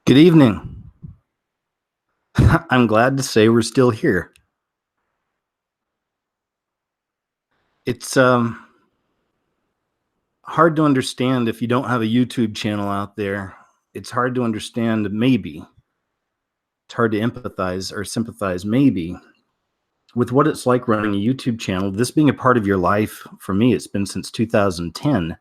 Good evening. I'm glad to say we're still here. It's hard to understand if you don't have a YouTube channel out there. It's hard to understand, maybe. It's hard to empathize or sympathize, maybe, with what it's like running a YouTube channel. This being a part of your life, for me, it's been since 2010.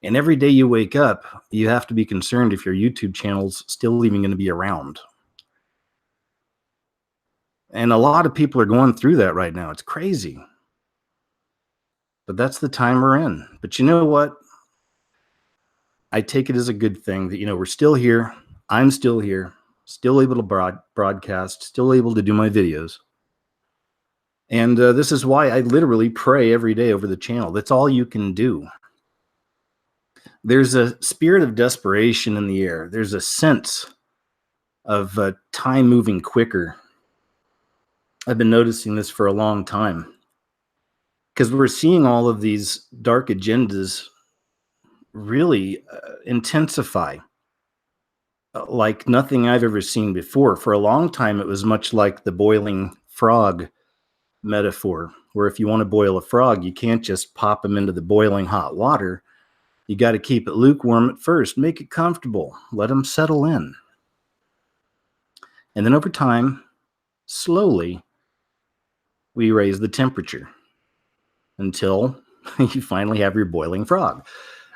And every day you wake up, you have to be concerned if your YouTube channel's still even going to be around. And a lot of people are going through that right now. It's crazy. But that's the time we're in. But you know what? I take it as a good thing that, we're still here. I'm still here, still able to broadcast, still able to do my videos. And this is why I literally pray every day over the channel. That's all you can do. There's a spirit of desperation in the air. There's a sense of time moving quicker. I've been noticing this for a long time because we're seeing all of these dark agendas really intensify like nothing I've ever seen before. For a long time, it was much like the boiling frog metaphor, where if you want to boil a frog, you can't just pop him into the boiling hot water. You got to keep it lukewarm at first, make it comfortable, let him settle in. And then over time, slowly, we raise the temperature until you finally have your boiling frog.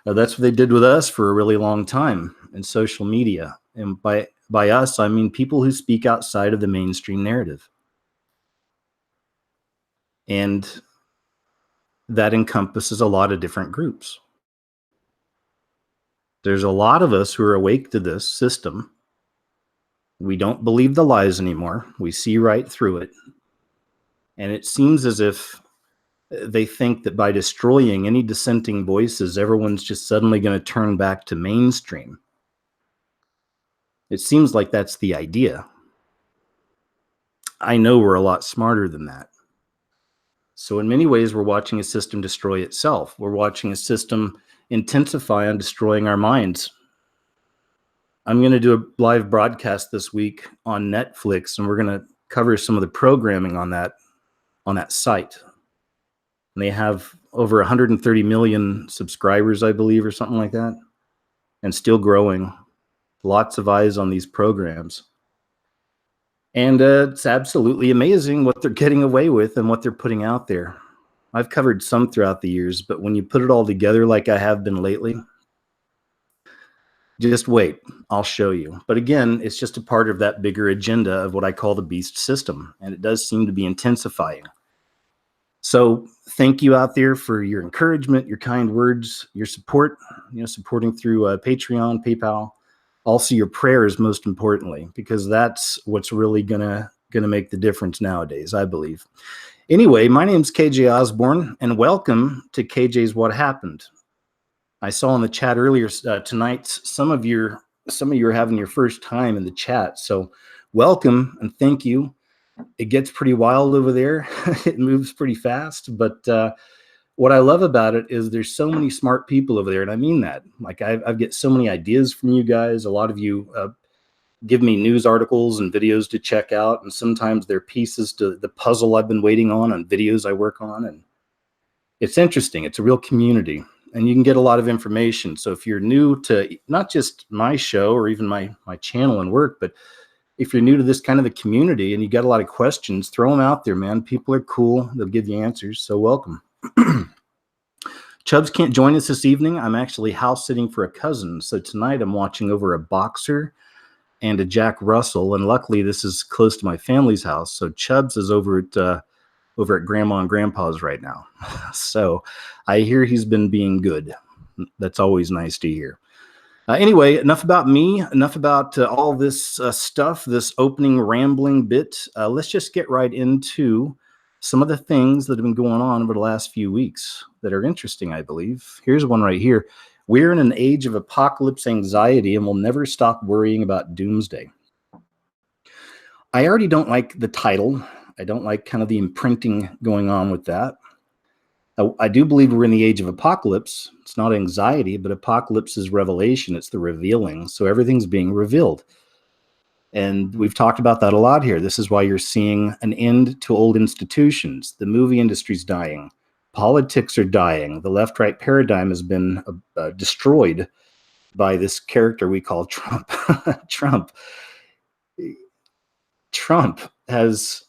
That's what they did with us for a really long time in social media. And by us, I mean people who speak outside of the mainstream narrative. And that encompasses a lot of different groups. There's a lot of us who are awake to this system. We don't believe the lies anymore. We see right through it. And it seems as if they think that by destroying any dissenting voices, everyone's just suddenly going to turn back to mainstream. It seems like that's the idea. I know we're a lot smarter than that. So in many ways, we're watching a system destroy itself. We're watching a system intensify on destroying our minds. I'm going to do a live broadcast this week on Netflix, and we're going to cover some of the programming on that site. And they have over 130 million subscribers, I believe, or something like that, and still growing. Lots of eyes on these programs. And it's absolutely amazing what they're getting away with and what they're putting out there. I've covered some throughout the years, but when you put it all together like I have been lately, just wait, I'll show you. But again, it's just a part of that bigger agenda of what I call the beast system, and it does seem to be intensifying. So thank you out there for your encouragement, your kind words, your support, supporting through Patreon, PayPal. Also your prayers, most importantly, because that's what's really gonna make the difference nowadays, I believe. Anyway, my name's KJ Osborne, and welcome to KJ's What Happened. I saw in the chat earlier tonight, some of you are having your first time in the chat, so welcome and thank you. It gets pretty wild over there. It moves pretty fast, but what I love about it is there's so many smart people over there, and I mean that. Like I get so many ideas from you guys. A lot of you give me news articles and videos to check out, and sometimes they're pieces to the puzzle I've been waiting on videos I work on, and it's interesting. It's a real community, and you can get a lot of information. So if you're new to not just my show or even my channel and work, but if you're new to this kind of a community and you got a lot of questions, throw them out there, man. People are cool. They'll give you answers. So welcome. Chubbs can't join us this evening. I'm actually house sitting for a cousin. So tonight I'm watching over a boxer and a Jack Russell. And luckily this is close to my family's house. So Chubbs is over at Grandma and Grandpa's right now. So I hear he's been being good. That's always nice to hear. Anyway, enough about me, enough about all this stuff, this opening rambling bit. Let's just get right into some of the things that have been going on over the last few weeks that are interesting, I believe. Here's one right here. We're in an age of apocalypse anxiety and we'll never stop worrying about doomsday. I already don't like the title. I don't like kind of the imprinting going on with that. I do believe we're in the age of apocalypse. It's not anxiety, but apocalypse is revelation. It's the revealing. So everything's being revealed. And we've talked about that a lot here. This is why you're seeing an end to old institutions. The movie industry's dying. Politics are dying. The left-right paradigm has been destroyed by this character we call Trump. Trump has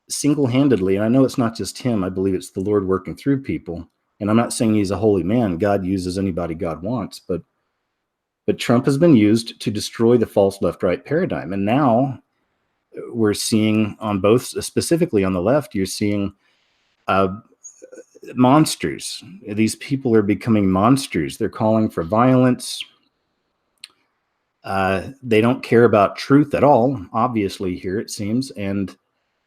single-handedly, and I know it's not just him, I believe it's the Lord working through people. And I'm not saying he's a holy man. God uses anybody God wants, but Trump has been used to destroy the false left-right paradigm. And now we're seeing on both, specifically on the left, you're seeing monsters. These people are becoming monsters. They're calling for violence. They don't care about truth at all, obviously, here it seems. And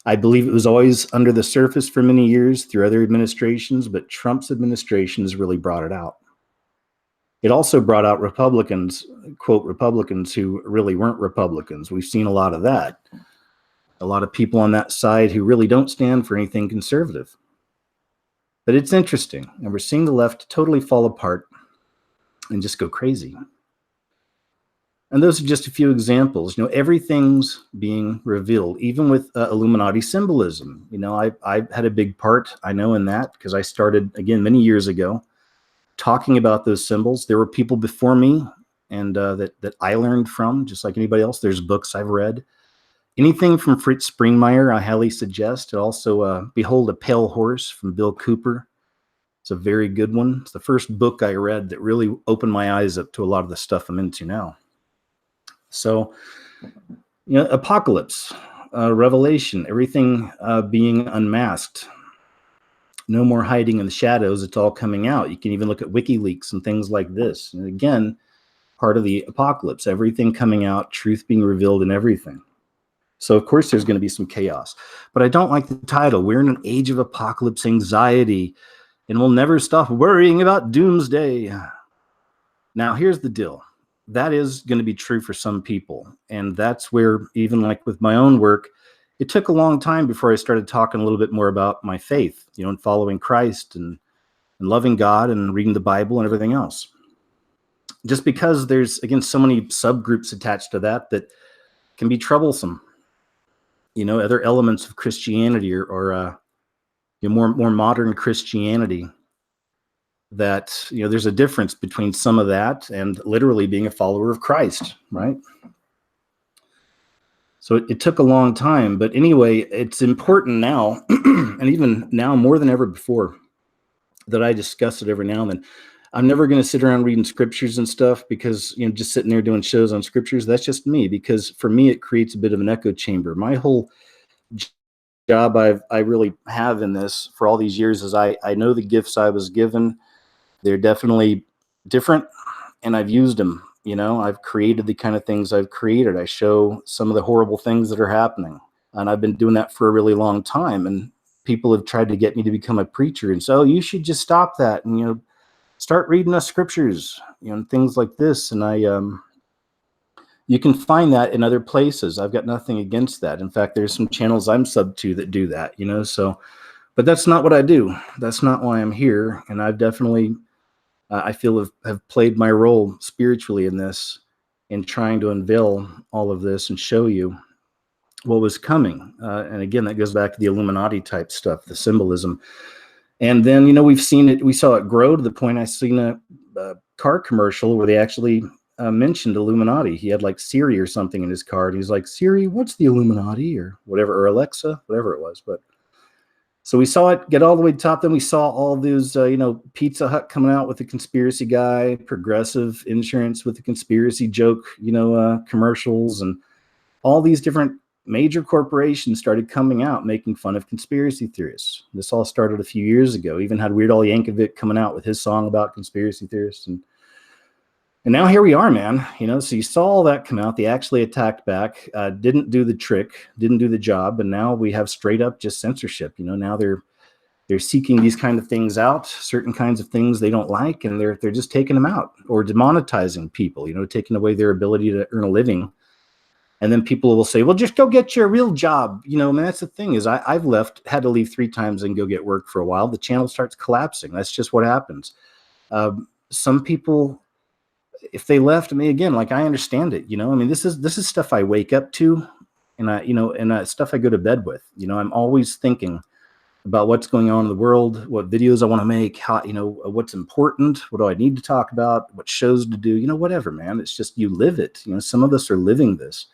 I believe it was always under the surface for many years through other administrations, but Trump's administration has really brought it out. It also brought out Republicans, quote, Republicans who really weren't Republicans. We've seen a lot of that. A lot of people on that side who really don't stand for anything conservative. But it's interesting, and we're seeing the left totally fall apart and just go crazy. And those are just a few examples. Everything's being revealed, even with Illuminati symbolism. I had a big part, I know, in that, because I started, again, many years ago, talking about those symbols. There were people before me and that I learned from, just like anybody else. There's books I've read. Anything from Fritz Springmeier, I highly suggest. Also, Behold a Pale Horse from Bill Cooper. It's a very good one. It's the first book I read that really opened my eyes up to a lot of the stuff I'm into now. So, apocalypse, revelation, everything being unmasked. No more hiding in the shadows. It's all coming out. You can even look at WikiLeaks and things like this. And again, part of the apocalypse, everything coming out, truth being revealed in everything. So, of course, there's going to be some chaos. But I don't like the title. We're in an age of apocalypse anxiety, and we'll never stop worrying about doomsday. Now, here's the deal. That is going to be true for some people. And that's where, even like with my own work, it took a long time before I started talking a little bit more about my faith, and following Christ and loving God and reading the Bible and everything else. Just because there's, again, so many subgroups attached to that can be troublesome. Other elements of Christianity or more modern Christianity, that, there's a difference between some of that and literally being a follower of Christ, right? So it took a long time, but anyway, it's important now, and even now more than ever before, that I discuss it every now and then. I'm never going to sit around reading scriptures and stuff because, just sitting there doing shows on scriptures, that's just me, because for me, it creates a bit of an echo chamber. My whole job I really have in this for all these years is I know the gifts I was given. They're definitely different, and I've used them. I've created the kind of things I've created. I show some of the horrible things that are happening, and I've been doing that for a really long time. And people have tried to get me to become a preacher, and so you should just stop that and start reading the scriptures, and things like this. And you can find that in other places. I've got nothing against that. In fact, there's some channels I'm sub to that do that. So, but that's not what I do. That's not why I'm here. And I've definitely, I feel have played my role spiritually in this, in trying to unveil all of this and show you what was coming. And again, that goes back to the Illuminati type stuff, the symbolism. And then, we saw it grow to the point I seen a car commercial where they actually mentioned Illuminati. He had like Siri or something in his car, and he's like, Siri, what's the Illuminati, or whatever, or Alexa, whatever it was. But so we saw it get all the way to the top. Then we saw all those, Pizza Hut coming out with a conspiracy guy, Progressive Insurance with a conspiracy joke, commercials, and all these different major corporations started coming out making fun of conspiracy theorists. This all started a few years ago. Even had Weird Al Yankovic coming out with his song about conspiracy theorists. And now here we are, man. So you saw all that come out. They actually attacked back, didn't do the trick, didn't do the job. And now we have straight up just censorship. Now they're seeking these kind of things out, certain kinds of things they don't like, and they're just taking them out or demonetizing people, taking away their ability to earn a living And then people will say, well, just go get your real job. You know, I mean, that's the thing is I've had to leave 3 times and go get work for a while. The channel starts collapsing. That's just what happens. Some people, if they left, I mean, again, like I understand it, you know, I mean, this is stuff I wake up to and stuff I go to bed with, you know, I'm always thinking about what's going on in the world, what videos I want to make, how, you know, what's important, what do I need to talk about, what shows to do, you know, whatever, man. It's just, you live it. You know, some of us are living this.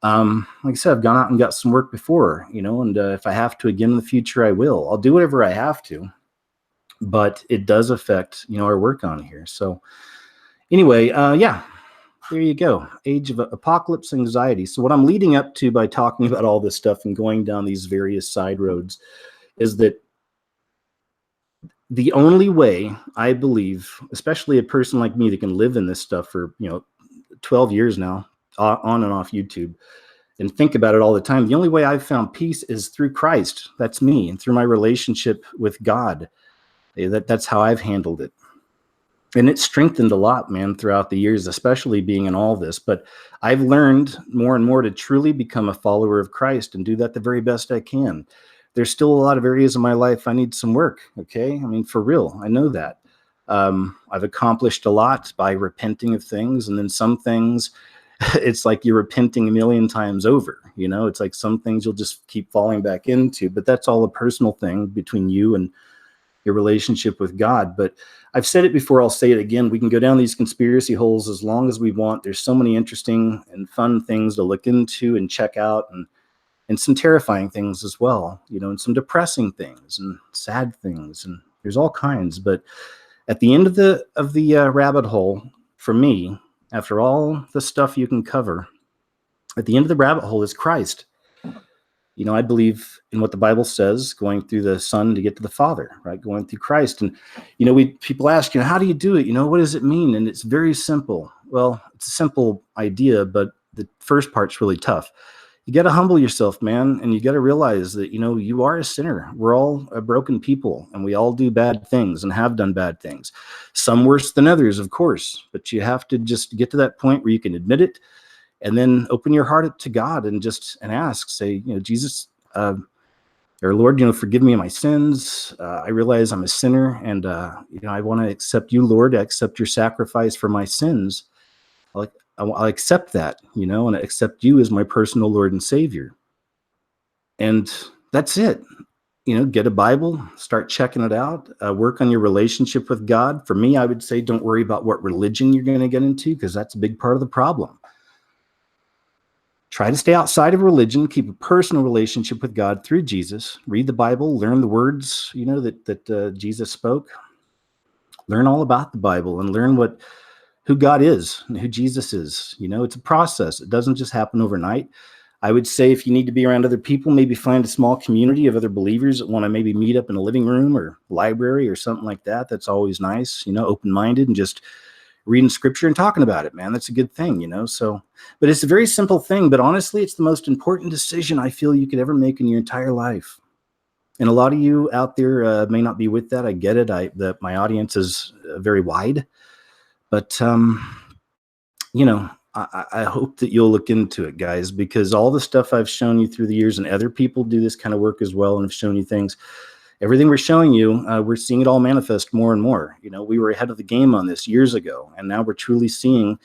Like I said, I've gone out and got some work before, you know, and if I have to again in the future, I will. I'll do whatever I have to, but it does affect, you know, our work on here. So anyway, yeah, there you go. Age of apocalypse anxiety. So what I'm leading up to by talking about all this stuff and going down these various side roads is that the only way, I believe, especially a person like me that can live in this stuff for, you know, 12 years now, on and off YouTube, and think about it all the time, the only way I've found peace is through Christ. That's me, and through my relationship with God. That's how I've handled it. And it's strengthened a lot, man, throughout the years, especially being in all this. But I've learned more and more to truly become a follower of Christ and do that the very best I can. There's still a lot of areas of my life I need some work, okay? I mean, for real, I know that. I've accomplished a lot by repenting of things, and then some things, it's like you're repenting a million times over, you know? It's like some things you'll just keep falling back into, but that's all a personal thing between you and your relationship with God. But I've said it before, I'll say it again. We can go down these conspiracy holes as long as we want. There's so many interesting and fun things to look into and check out, and some terrifying things as well, you know, and some depressing things and sad things, and there's all kinds. But at the end of the rabbit hole, for me, after all the stuff you can cover, at the end of the rabbit hole is Christ. You know, I believe in what the Bible says, going through the Son to get to the Father, right? Going through Christ. And, you know, people ask, you know, how do you do it? You know, what does it mean? And it's very simple. Well, it's a simple idea, but the first part's really tough. You got to humble yourself, man. And you got to realize that, you know, you are a sinner. We're all a broken people, and we all do bad things and have done bad things. Some worse than others, of course, but you have to just get to that point where you can admit it, and then open your heart up to God and ask, say, you know, Jesus, or Lord, you know, forgive me of my sins. I realize I'm a sinner, and, you know, I want to accept you, Lord. I accept your sacrifice for my sins. I'll accept that, you know, and I accept you as my personal Lord and Savior. And that's it. You know, get a Bible, start checking it out, work on your relationship with God. For me, I would say don't worry about what religion you're going to get into, because that's a big part of the problem. Try to stay outside of religion, keep a personal relationship with God through Jesus, read the Bible, learn the words, you know, that Jesus spoke, learn all about the Bible, and learn who God is and who Jesus is. You know, it's a process. It doesn't just happen overnight. I would say if you need to be around other people, maybe find a small community of other believers that want to maybe meet up in a living room or library or something like that. That's always nice, you know, open-minded and just reading scripture and talking about it, man. That's a good thing, you know? So, but it's a very simple thing, but honestly, it's the most important decision I feel you could ever make in your entire life. And a lot of you out there may not be with that. I get it. My audience is very wide, but, you know, I hope that you'll look into it, guys, because all the stuff I've shown you through the years, and other people do this kind of work as well and have shown you things, everything we're showing you, we're seeing it all manifest more and more. You know, we were ahead of the game on this years ago, and now we're truly seeing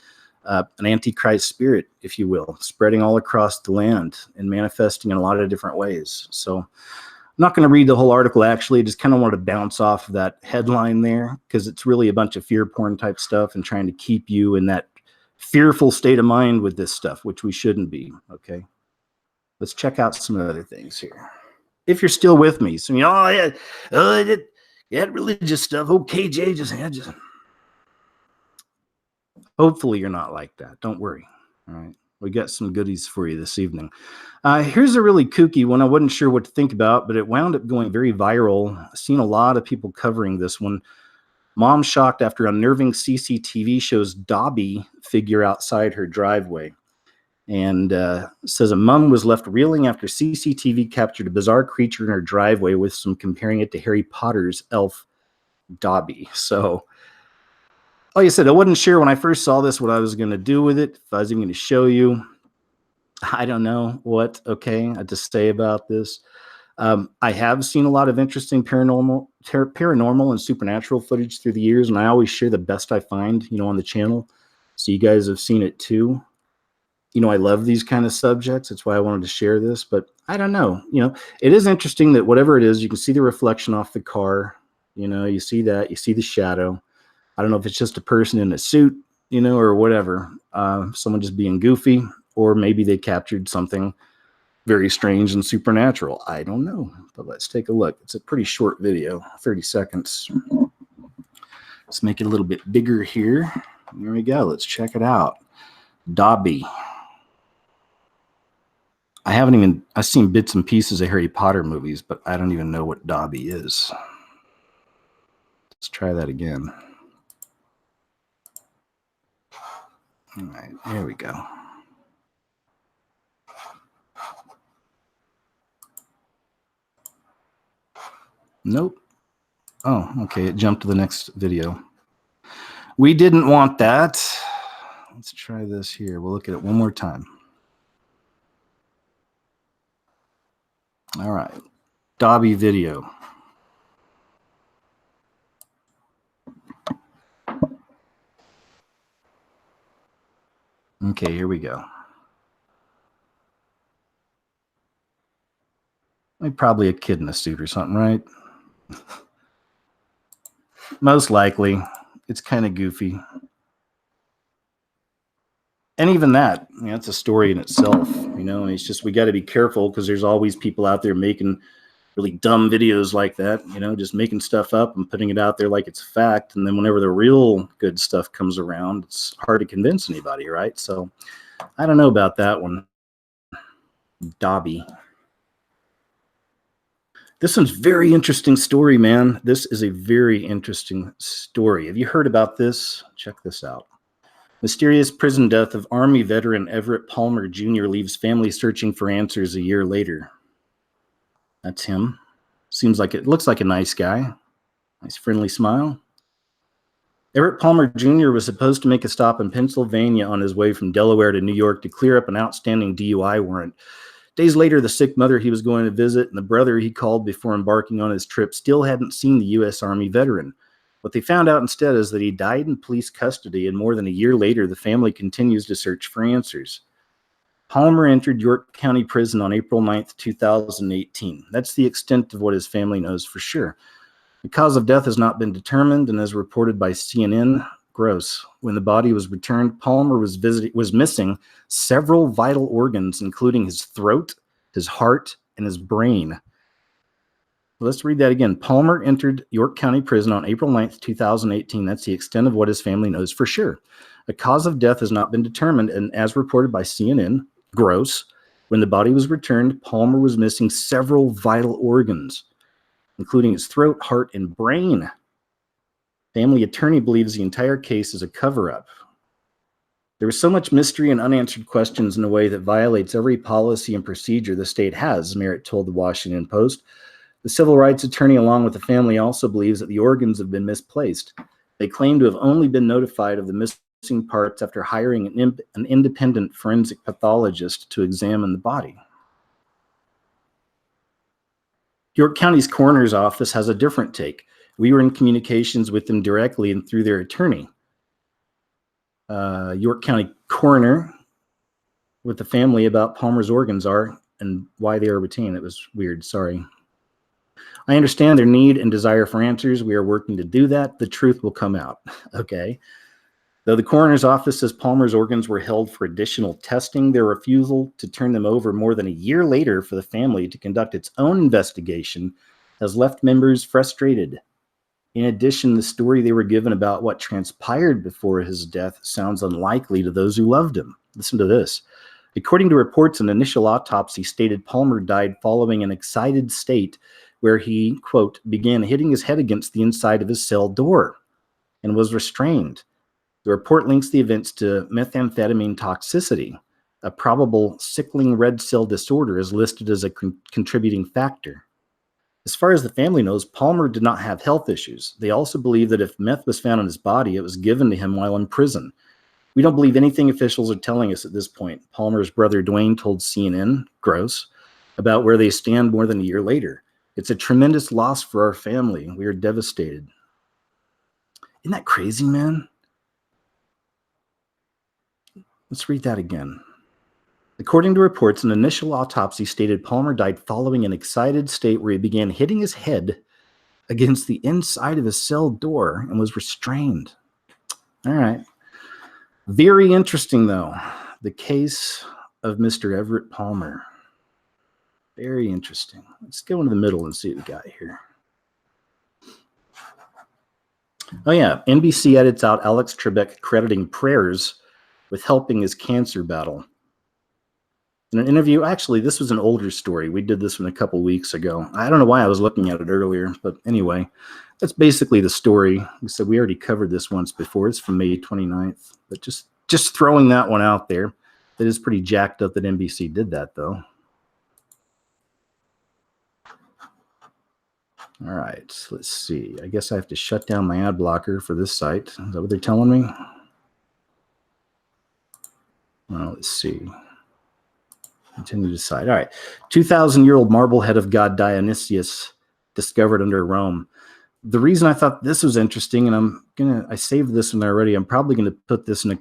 an antichrist spirit, if you will, spreading all across the land and manifesting in a lot of different ways. So I'm not going to read the whole article, actually. I just kind of wanted to bounce off of that headline there, because it's really a bunch of fear porn type stuff and trying to keep you in that fearful state of mind with this stuff, which we shouldn't be. Okay, let's check out some other things here. If you're still with me, so, you know, that religious stuff. Okay, Jay, just hopefully you're not like that. Don't worry. All right, we got some goodies for you this evening. Here's a really kooky one. I wasn't sure what to think about, but it wound up going very viral. I've seen a lot of people covering this one. Mom shocked after unnerving CCTV shows Dobby figure outside her driveway. And says a mom was left reeling after CCTV captured a bizarre creature in her driveway, with some comparing it to Harry Potter's elf Dobby. So, like I said, I wasn't sure when I first saw this what I was going to do with it, if I was even going to show you. I don't know what to say about this. I have seen a lot of interesting paranormal and supernatural footage through the years, and I always share the best I find, on the channel. So you guys have seen it too. I love these kind of subjects. That's why I wanted to share this. But I don't know. It is interesting that whatever it is, you can see the reflection off the car. You see that. You see the shadow. I don't know if it's just a person in a suit, or whatever. Someone just being goofy, or maybe they captured something very strange and supernatural. I don't know. But let's take a look. It's a pretty short video, 30 seconds. Let's make it a little bit bigger here. There we go. Let's check it out. Dobby. I've seen bits and pieces of Harry Potter movies, but I don't even know what Dobby is. Let's try that again. All right, there we go. Nope. Oh, okay, it jumped to the next video. We didn't want that. Let's try this here. We'll look at it one more time. All right, Dobby video. Okay, here we go. Probably a kid in a suit or something, right? Most likely. It's kind of goofy. And even that, it's a story in itself, it's just, we got to be careful because there's always people out there making really dumb videos like that, just making stuff up and putting it out there like it's a fact. And then whenever the real good stuff comes around, it's hard to convince anybody, right? So I don't know about that one. Dobby. This one's very interesting story, man. This is a very interesting story. Have you heard about this? Check this out. Mysterious prison death of Army veteran Everett Palmer Jr. leaves family searching for answers a year later. That's him. Looks like a nice guy. Nice friendly smile. Everett Palmer Jr. was supposed to make a stop in Pennsylvania on his way from Delaware to New York to clear up an outstanding DUI warrant. Days later, the sick mother he was going to visit and the brother he called before embarking on his trip still hadn't seen the U.S. Army veteran. What they found out instead is that he died in police custody, and more than a year later, the family continues to search for answers. Palmer entered York County Prison on April 9th, 2018. That's the extent of what his family knows for sure. The cause of death has not been determined, and as reported by CNN, gross. When the body was returned, Palmer was missing several vital organs, including his throat, his heart, and his brain. Let's read that again. Palmer entered York County Prison on April 9th, 2018. That's the extent of what his family knows for sure. The cause of death has not been determined, and as reported by CNN, gross. When the body was returned, Palmer was missing several vital organs, including his throat, heart, and brain. Family attorney believes the entire case is a cover-up. There is so much mystery and unanswered questions in a way that violates every policy and procedure the state has, Merritt told the Washington Post. The civil rights attorney, along with the family, also believes that the organs have been misplaced. They claim to have only been notified of the missing parts after hiring an independent forensic pathologist to examine the body. York County's coroner's office has a different take. We were in communications with them directly and through their attorney. York County coroner with the family about Palmer's organs are and why they are retained. It was weird, sorry. I understand their need and desire for answers. We are working to do that. The truth will come out. Okay. Though the coroner's office says Palmer's organs were held for additional testing, their refusal to turn them over more than a year later for the family to conduct its own investigation has left members frustrated. In addition, the story they were given about what transpired before his death sounds unlikely to those who loved him. Listen to this. According to reports, an initial autopsy stated Palmer died following an excited state where he, quote, began hitting his head against the inside of his cell door and was restrained. The report links the events to methamphetamine toxicity. A probable sickling red cell disorder is listed as a contributing factor. As far as the family knows, Palmer did not have health issues. They also believe that if meth was found in his body, it was given to him while in prison. We don't believe anything officials are telling us at this point. Palmer's brother Dwayne told CNN, gross, about where they stand more than a year later. It's a tremendous loss for our family. We are devastated. Isn't that crazy, man? Let's read that again. According to reports, an initial autopsy stated Palmer died following an excited state where he began hitting his head against the inside of his cell door and was restrained. All right. Very interesting, though. The case of Mr. Everett Palmer. Very interesting. Let's go into the middle and see what we got here. Oh, yeah. NBC edits out Alex Trebek crediting prayers with helping his cancer battle. In an interview, actually, this was an older story. We did this one a couple weeks ago. I don't know why I was looking at it earlier, but anyway, that's basically the story. So we already covered this once before. It's from May 29th, but just throwing that one out there. That is pretty jacked up that NBC did that, though. All right, let's see. I guess I have to shut down my ad blocker for this site. Is that what they're telling me? Well, let's see. Continue to decide. All right. 2,000-year-old marble head of god Dionysius discovered under Rome. The reason I thought this was interesting, and I saved this one already. I'm probably going to put this in a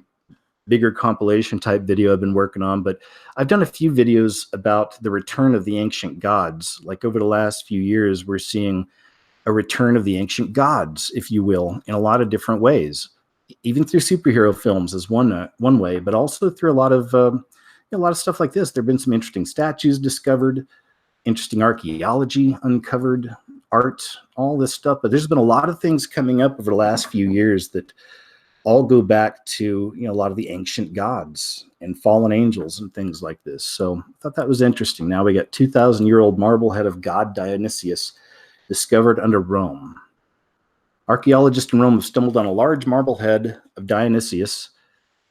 bigger compilation type video I've been working on, but I've done a few videos about the return of the ancient gods. Like over the last few years, we're seeing a return of the ancient gods, if you will, in a lot of different ways, even through superhero films is one way, but also through a lot of stuff like this. There have been some interesting statues discovered, interesting archaeology uncovered, art, all this stuff. But there's been a lot of things coming up over the last few years that all go back to a lot of the ancient gods and fallen angels and things like this. So I thought that was interesting. Now we got 2,000-year-old marble head of god Dionysius discovered under Rome. Archaeologists in Rome have stumbled on a large marble head of Dionysius,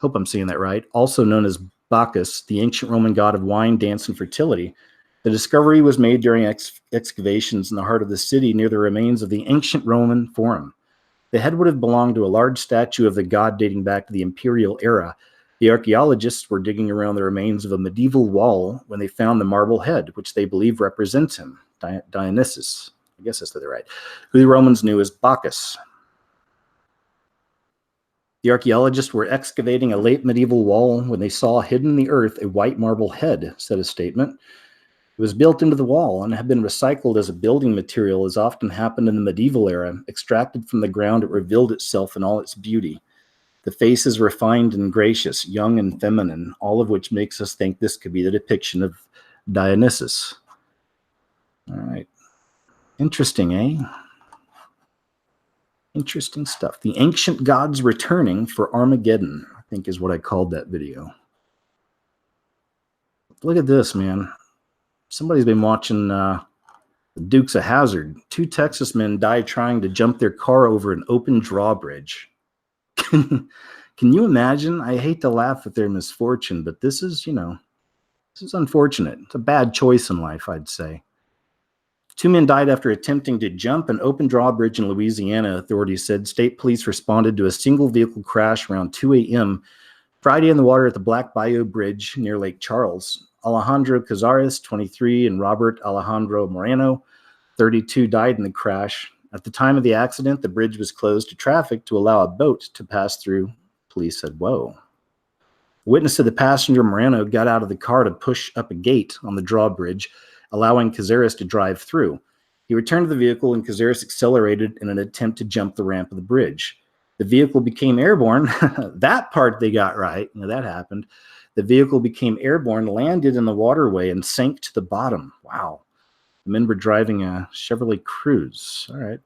hope I'm saying that right, also known as Bacchus, the ancient Roman god of wine, dance, and fertility. The discovery was made during excavations in the heart of the city near the remains of the ancient Roman Forum. The head would have belonged to a large statue of the god dating back to the imperial era. The archaeologists were digging around the remains of a medieval wall when they found the marble head, which they believe represents him, Dionysus. I guess I said that right, who the Romans knew as Bacchus. The archaeologists were excavating a late medieval wall when they saw hidden in the earth a white marble head, said a statement. It was built into the wall and had been recycled as a building material, as often happened in the medieval era. Extracted from the ground, it revealed itself in all its beauty. The face is refined and gracious, young and feminine, all of which makes us think this could be the depiction of Dionysus. All right. Interesting, eh? Interesting stuff. The ancient gods returning for Armageddon, I think is what I called that video. Look at this, man. Somebody's been watching the Dukes of Hazzard. 2 Texas men died trying to jump their car over an open drawbridge. Can you imagine? I hate to laugh at their misfortune, but this is unfortunate. It's a bad choice in life, I'd say. 2 men died after attempting to jump an open drawbridge in Louisiana, authorities said. State police responded to a single vehicle crash around 2 a.m. Friday in the water at the Black Bayou Bridge near Lake Charles. Alejandro Cazares, 23, and Robert Alejandro Moreno, 32, died in the crash. At the time of the accident, the bridge was closed to traffic to allow a boat to pass through. Police said, whoa. A witness said the passenger, Moreno, got out of the car to push up a gate on the drawbridge, allowing Cazares to drive through. He returned to the vehicle and Cazares accelerated in an attempt to jump the ramp of the bridge. The vehicle became airborne. That part they got right. That happened. The vehicle became airborne, landed in the waterway, and sank to the bottom. Wow. The men were driving a Chevrolet Cruze. All right.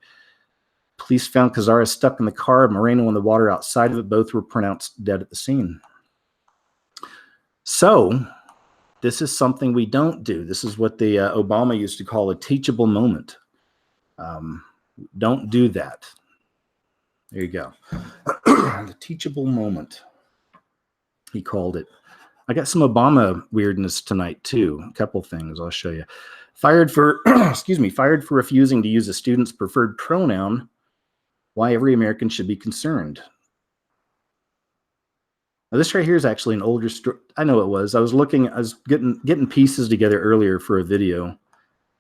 Police found Cazares stuck in the car, Moreno in the water outside of it. Both were pronounced dead at the scene. So, this is something we don't do. This is what the Obama used to call a teachable moment. Don't do that. There you go. The teachable moment, he called it. I got some Obama weirdness tonight, too. A couple things I'll show you. Fired for, fired for refusing to use a student's preferred pronoun. Why every American should be concerned. Now, this right here is actually an older story. I know it was. I was getting pieces together earlier for a video,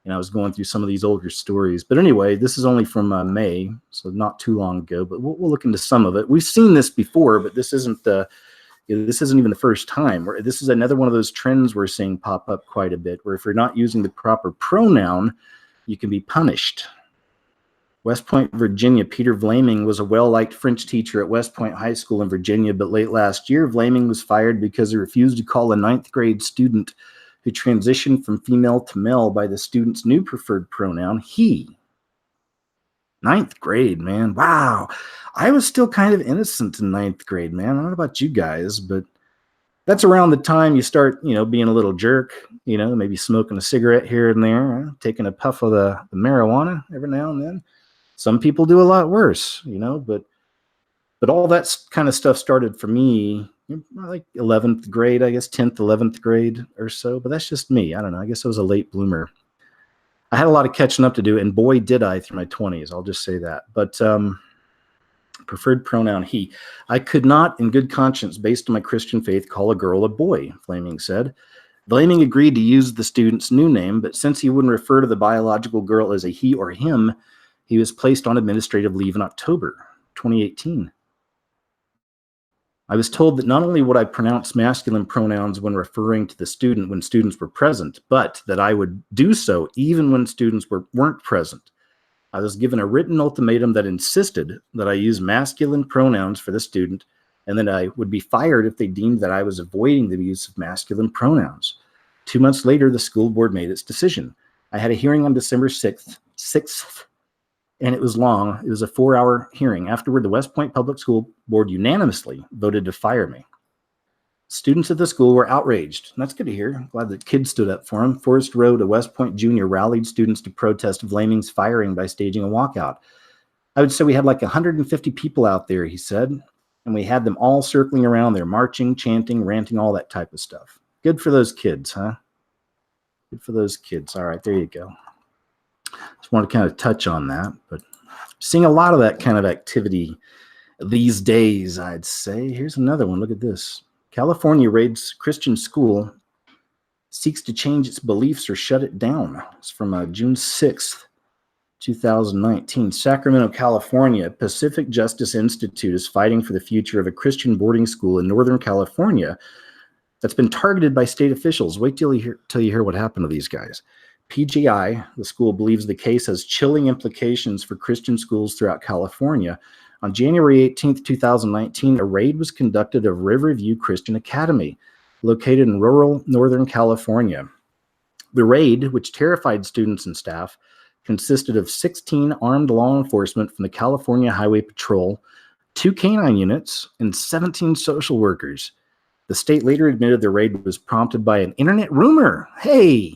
and I was going through some of these older stories. But anyway, this is only from May, so not too long ago. But we'll look into some of it. We've seen this before, but this isn't even the first time. This is another one of those trends we're seeing pop up quite a bit, where if you're not using the proper pronoun, you can be punished. West Point, Virginia. Peter Vlaming was a well-liked French teacher at West Point High School in Virginia, but late last year, Vlaming was fired because he refused to call a 9th grade student who transitioned from female to male by the student's new preferred pronoun, he. 9th grade, man. Wow. I was still kind of innocent in 9th grade, man. I don't know about you guys, but that's around the time you start, being a little jerk, maybe smoking a cigarette here and there, taking a puff of the marijuana every now and then. Some people do a lot worse, but all that kind of stuff started for me like 11th grade, I guess 10th, 11th grade or so. But that's just me. I don't know. I guess I was a late bloomer. I had a lot of catching up to do, and boy, did I through my 20s. I'll just say that. But preferred pronoun, he. I could not, in good conscience, based on my Christian faith, call a girl a boy, Vlaming said. Vlaming agreed to use the student's new name, but since he wouldn't refer to the biological girl as a he or him, he was placed on administrative leave in October 2018. I was told that not only would I pronounce masculine pronouns when referring to the student when students were present, but that I would do so even when students weren't present. I was given a written ultimatum that insisted that I use masculine pronouns for the student, and that I would be fired if they deemed that I was avoiding the use of masculine pronouns. 2 months later, the school board made its decision. I had a hearing on December 6th, and it was long. It was a 4-hour hearing. Afterward, the West Point Public School Board unanimously voted to fire me. Students at the school were outraged. And that's good to hear. I'm glad that kids stood up for him. Forest Road, a West Point Jr. rallied students to protest Vlaming's firing by staging a walkout. I would say we had like 150 people out there, he said, and we had them all circling around there, marching, chanting, ranting, all that type of stuff. Good for those kids, huh? Good for those kids. All right, there you go. Just want to kind of touch on that, but seeing a lot of that kind of activity these days, I'd say. Here's another one. Look at this. California raids Christian school, seeks to change its beliefs or shut it down. It's from June 6th, 2019. Sacramento, California. Pacific Justice Institute is fighting for the future of a Christian boarding school in Northern California that's been targeted by state officials. Wait till you hear what happened to these guys. PGI, the school, believes the case has chilling implications for Christian schools throughout California. On January 18, 2019, a raid was conducted of Riverview Christian Academy, located in rural Northern California. The raid, which terrified students and staff, consisted of 16 armed law enforcement from the California Highway Patrol, 2 canine units, and 17 social workers. The state later admitted the raid was prompted by an internet rumor. Hey!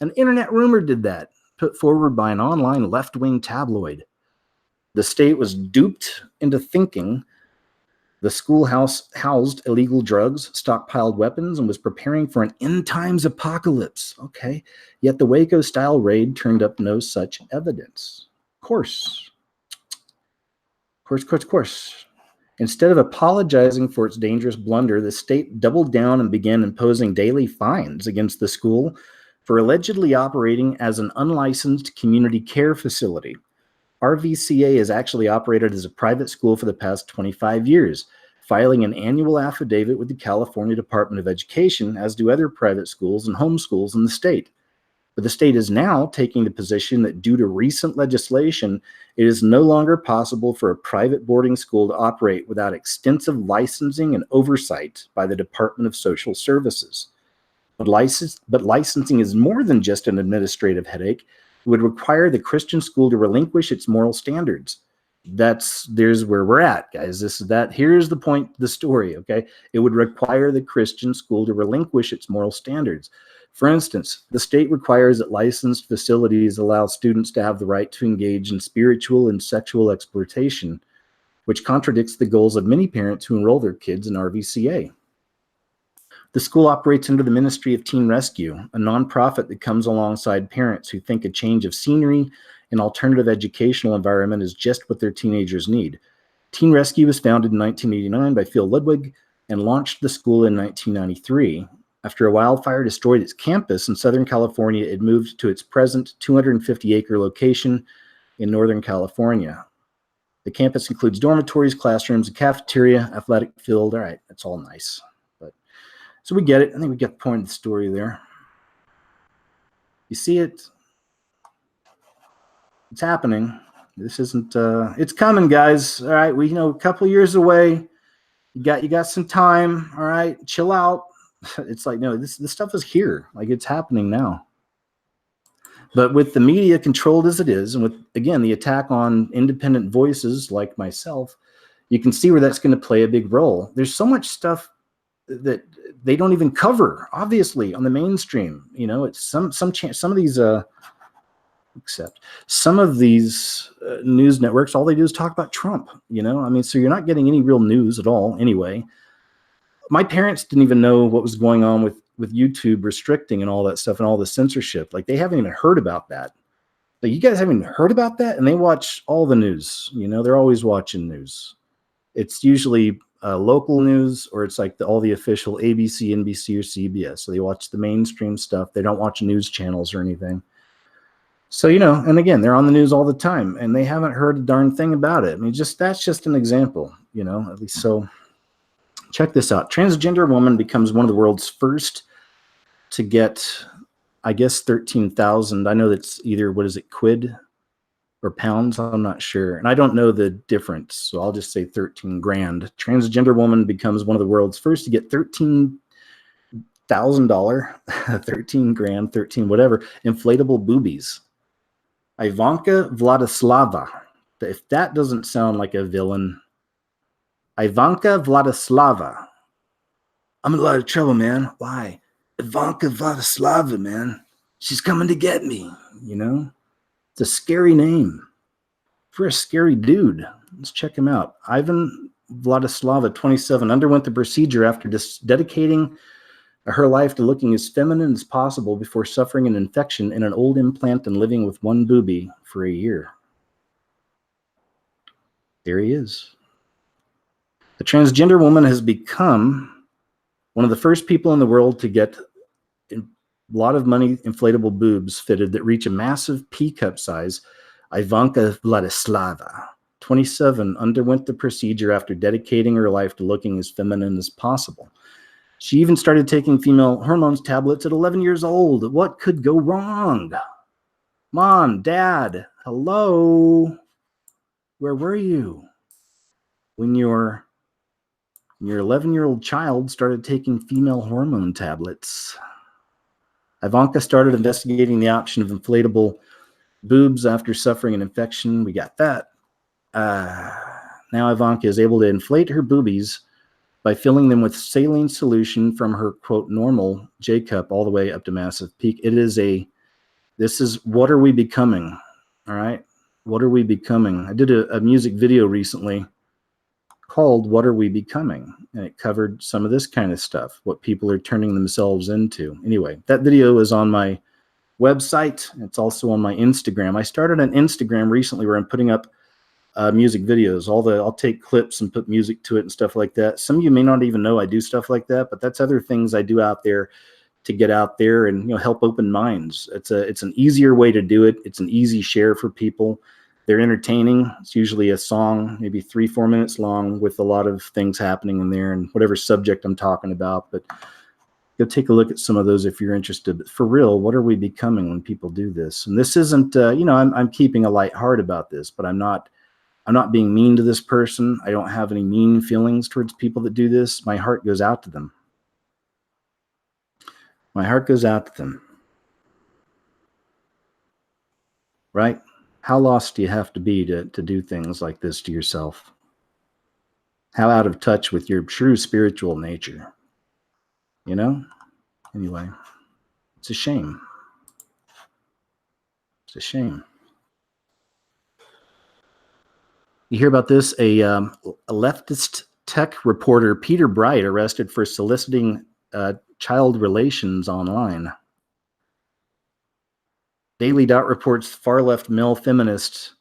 An internet rumor did that, put forward by an online left-wing tabloid. The state was duped into thinking the schoolhouse housed illegal drugs, stockpiled weapons, and was preparing for an end-times apocalypse. Okay, yet the Waco-style raid turned up no such evidence. Of course. Instead of apologizing for its dangerous blunder, the state doubled down and began imposing daily fines against the school for allegedly operating as an unlicensed community care facility. RVCA has actually operated as a private school for the past 25 years, filing an annual affidavit with the California Department of Education, as do other private schools and homeschools in the state. But the state is now taking the position that due to recent legislation, it is no longer possible for a private boarding school to operate without extensive licensing and oversight by the Department of Social Services. But licensing is more than just an administrative headache. It would require the Christian school to relinquish its moral standards. There's where we're at, guys. Here's the point of the story, okay? It would require the Christian school to relinquish its moral standards. For instance, the state requires that licensed facilities allow students to have the right to engage in spiritual and sexual exploitation, which contradicts the goals of many parents who enroll their kids in RVCA. The school operates under the Ministry of Teen Rescue, a nonprofit that comes alongside parents who think a change of scenery and alternative educational environment is just what their teenagers need. Teen Rescue was founded in 1989 by Phil Ludwig, and launched the school in 1993. After a wildfire destroyed its campus in Southern California, it moved to its present 250-acre location in Northern California. The campus includes dormitories, classrooms, a cafeteria, athletic field. All right, that's all nice. But so we get it. I think we get the point of the story there. You see it. It's happening. This isn't it's coming, guys. All right, we a couple years away. You got some time. All right, chill out. It's like, no, this stuff is here. Like, it's happening now. But with the media controlled as it is, and with, again, the attack on independent voices like myself, you can see where that's going to play a big role. There's so much stuff that they don't even cover, obviously, on the mainstream. It's some of these some of these news networks, all they do is talk about Trump. So you're not getting any real news at all anyway. My parents didn't even know what was going on with YouTube restricting and all that stuff and all the censorship. Like, they haven't even heard about that. Like, you guys haven't even heard about that? And they watch all the news. They're always watching news. It's usually local news, or it's like all the official ABC, NBC, or CBS. So they watch the mainstream stuff. They don't watch news channels or anything. So, and again, they're on the news all the time, and they haven't heard a darn thing about it. I mean, that's just an example, at least. So check this out. Transgender woman becomes one of the world's first to get, I guess, 13,000. I know that's either, what is it, quid or pounds? I'm not sure. And I don't know the difference, so I'll just say 13 grand. Transgender woman becomes one of the world's first to get $13,000, 13 grand, 13 whatever, inflatable boobies. Ivanka Vladislava. If that doesn't sound like a villain. Ivanka Vladislava. I'm in a lot of trouble, man. Why? Ivanka Vladislava, man. She's coming to get me, It's a scary name for a scary dude. Let's check him out. Ivan Vladislava, 27, underwent the procedure after dedicating her life to looking as feminine as possible before suffering an infection in an old implant and living with one boobie for a year. There he is. The transgender woman has become one of the first people in the world to get a lot of money inflatable boobs fitted that reach a massive pea-cup size. Ivanka Vladislava, 27, underwent the procedure after dedicating her life to looking as feminine as possible. She even started taking female hormones tablets at 11 years old. What could go wrong? Mom, Dad, hello? Where were you when your 11-year-old child started taking female hormone tablets? Ivanka started investigating the option of inflatable boobs after suffering an infection. We got that. Now Ivanka is able to inflate her boobies by filling them with saline solution from her, quote, normal J cup all the way up to massive peak. This is what are we becoming? All right. What are we becoming? I did a music video recently called What Are We Becoming? And it covered some of this kind of stuff, what people are turning themselves into. Anyway, that video is on my website. It's also on my Instagram. I started an Instagram recently where I'm putting up music videos. I'll take clips and put music to it and stuff like that. Some of you may not even know I do stuff like that, but that's other things I do out there to get out there and help open minds. It's an easier way to do it. It's an easy share for people. They're entertaining. It's usually a song, maybe 3-4 minutes long, with a lot of things happening in there and whatever subject I'm talking about. But go take a look at some of those if you're interested. But for real, what are we becoming when people do this? And this isn't, I'm keeping a light heart about this, but I'm not being mean to this person. I don't have any mean feelings towards people that do this. My heart goes out to them. My heart goes out to them. Right? How lost do you have to be to do things like this to yourself? How out of touch with your true spiritual nature? Anyway, it's a shame. It's a shame. You hear about this? A leftist tech reporter, Peter Bright, arrested for soliciting child relations online. Daily Dot reports far-left male feminist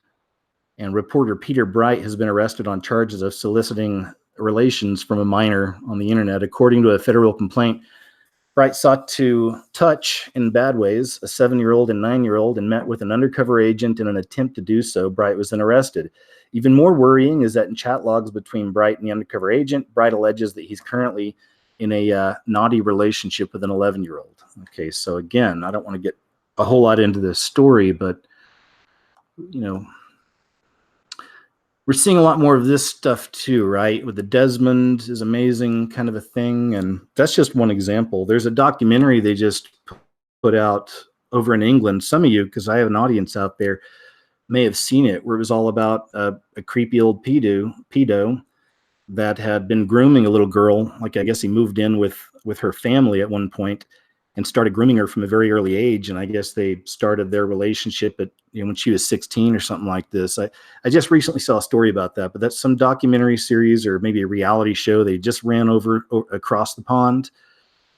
and reporter Peter Bright has been arrested on charges of soliciting relations from a minor on the internet. According to a federal complaint, Bright sought to touch, in bad ways, a 7-year-old and 9-year-old and met with an undercover agent in an attempt to do so. Bright was then arrested. Even more worrying is that in chat logs between Bright and the undercover agent, Bright alleges that he's currently in a naughty relationship with an 11-year-old. Okay, so again, I don't want to get a whole lot into this story, but, you know, we're seeing a lot more of this stuff too, right? With the Desmond is amazing kind of a thing. And that's just one example. There's a documentary they just put out over in England. Some of you, because I have an audience out there, may have seen it, where it was all about a creepy old pedo that had been grooming a little girl. Like, I guess he moved in with her family at one point and started grooming her from a very early age. And I guess they started their relationship at, when she was 16 or something like this. I just recently saw a story about that, but that's some documentary series or maybe a reality show they just ran over across the pond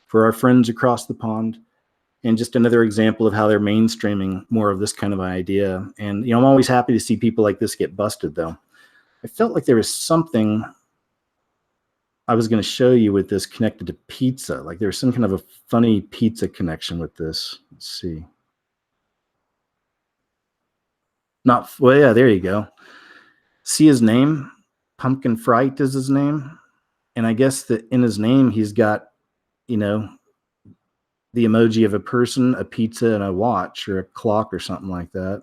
for our friends across the pond. And just another example of how they're mainstreaming more of this kind of idea. And, I'm always happy to see people like this get busted, though. I felt like there was something I was going to show you with this connected to pizza. Like there's some kind of a funny pizza connection with this. Let's see. Well, yeah, there you go. See his name? Pumpkin Fright is his name. And I guess that in his name, he's got, the emoji of a person, a pizza, and a watch or a clock or something like that.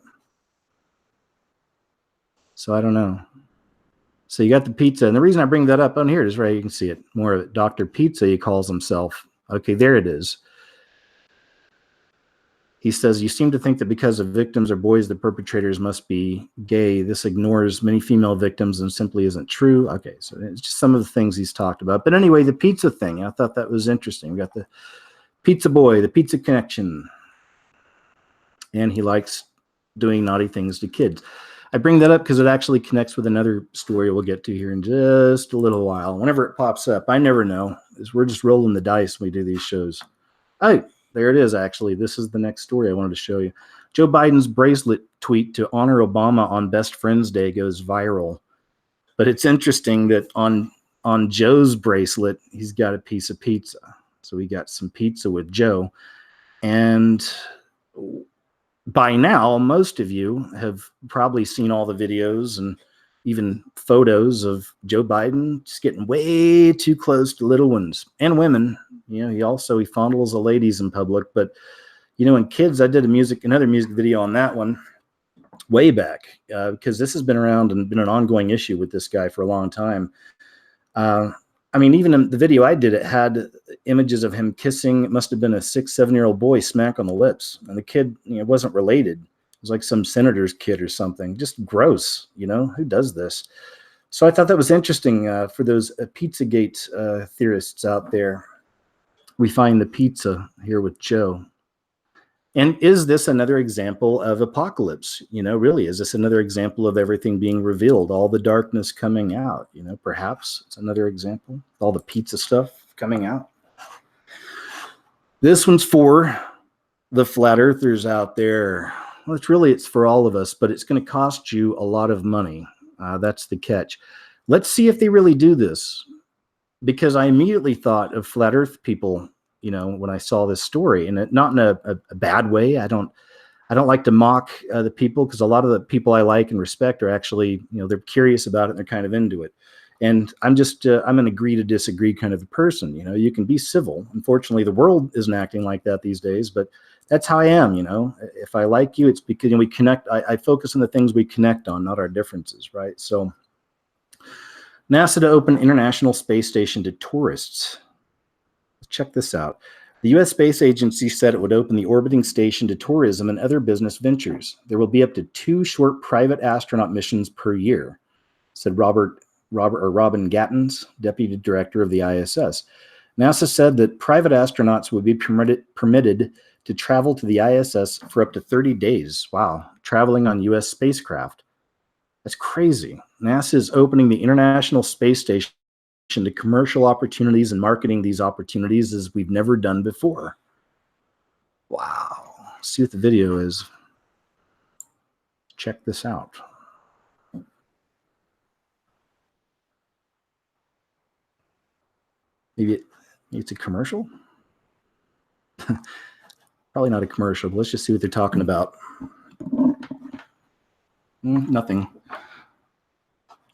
So I don't know. So you got the pizza. And the reason I bring that up on here is right, you can see it. More of it. Dr. Pizza, he calls himself. Okay, there it is. He says, you seem to think that because the victims are boys, the perpetrators must be gay. This ignores many female victims and simply isn't true. Okay, so it's just some of the things he's talked about. But anyway, the pizza thing, I thought that was interesting. We got the pizza boy, the pizza connection. And he likes doing naughty things to kids. I bring that up because it actually connects with another story we'll get to here in just a little while. Whenever it pops up, I never know. We're just rolling the dice when we do these shows. Oh, there it is, actually. This is the next story I wanted to show you. Joe Biden's bracelet tweet to honor Obama on Best Friends Day goes viral. But it's interesting that on Joe's bracelet, he's got a piece of pizza. So we got some pizza with Joe. And by now, most of you have probably seen all the videos and even photos of Joe Biden just getting way too close to little ones and women. He fondles the ladies in public. But, in kids, I did another music video on that one way back because this has been around and been an ongoing issue with this guy for a long time. Even in the video I did, it had images of him kissing. It must have been a 6-7-year-old boy smack on the lips. And the kid, wasn't related. It was like some senator's kid or something. Just gross, who does this? So I thought that was interesting for those Pizzagate theorists out there. We find the pizza here with Joe. And is this another example of apocalypse? Really, is this another example of everything being revealed, all the darkness coming out? Perhaps it's another example, all the pizza stuff coming out. This one's for the flat earthers out there. Well, it's for all of us, but it's going to cost you a lot of money. That's the catch. Let's see if they really do this, because I immediately thought of flat earth people, when I saw this story, and not in a bad way. I don't like to mock the people, because a lot of the people I like and respect are actually, they're curious about it and they're kind of into it. And I'm an agree to disagree kind of a person. You can be civil. Unfortunately, the world isn't acting like that these days, but that's how I am. If I like you, it's because we connect. I focus on the things we connect on, not our differences, right? So NASA to open International Space Station to tourists. Check this out. The U.S. Space Agency said it would open the orbiting station to tourism and other business ventures. There will be up to 2 short private astronaut missions per year, said Robin Gattens, Deputy Director of the ISS. NASA said that private astronauts would be permitted to travel to the ISS for up to 30 days. Wow, traveling on U.S. spacecraft. That's crazy. NASA is opening the International Space Station to commercial opportunities and marketing these opportunities as we've never done before. Wow. Let's see what the video is. Check this out. Maybe it's a commercial. Probably not a commercial, but let's just see what they're talking about. Nothing.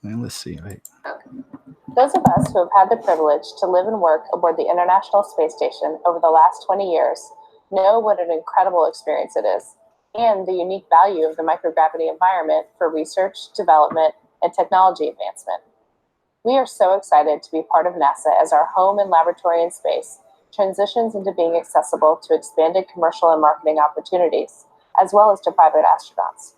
Well, let's see. Right. Those of us who have had the privilege to live and work aboard the International Space Station over the last 20 years know what an incredible experience it is, and the unique value of the microgravity environment for research, development, and technology advancement. We are so excited to be part of NASA as our home and laboratory in space transitions into being accessible to expanded commercial and marketing opportunities, as well as to private astronauts.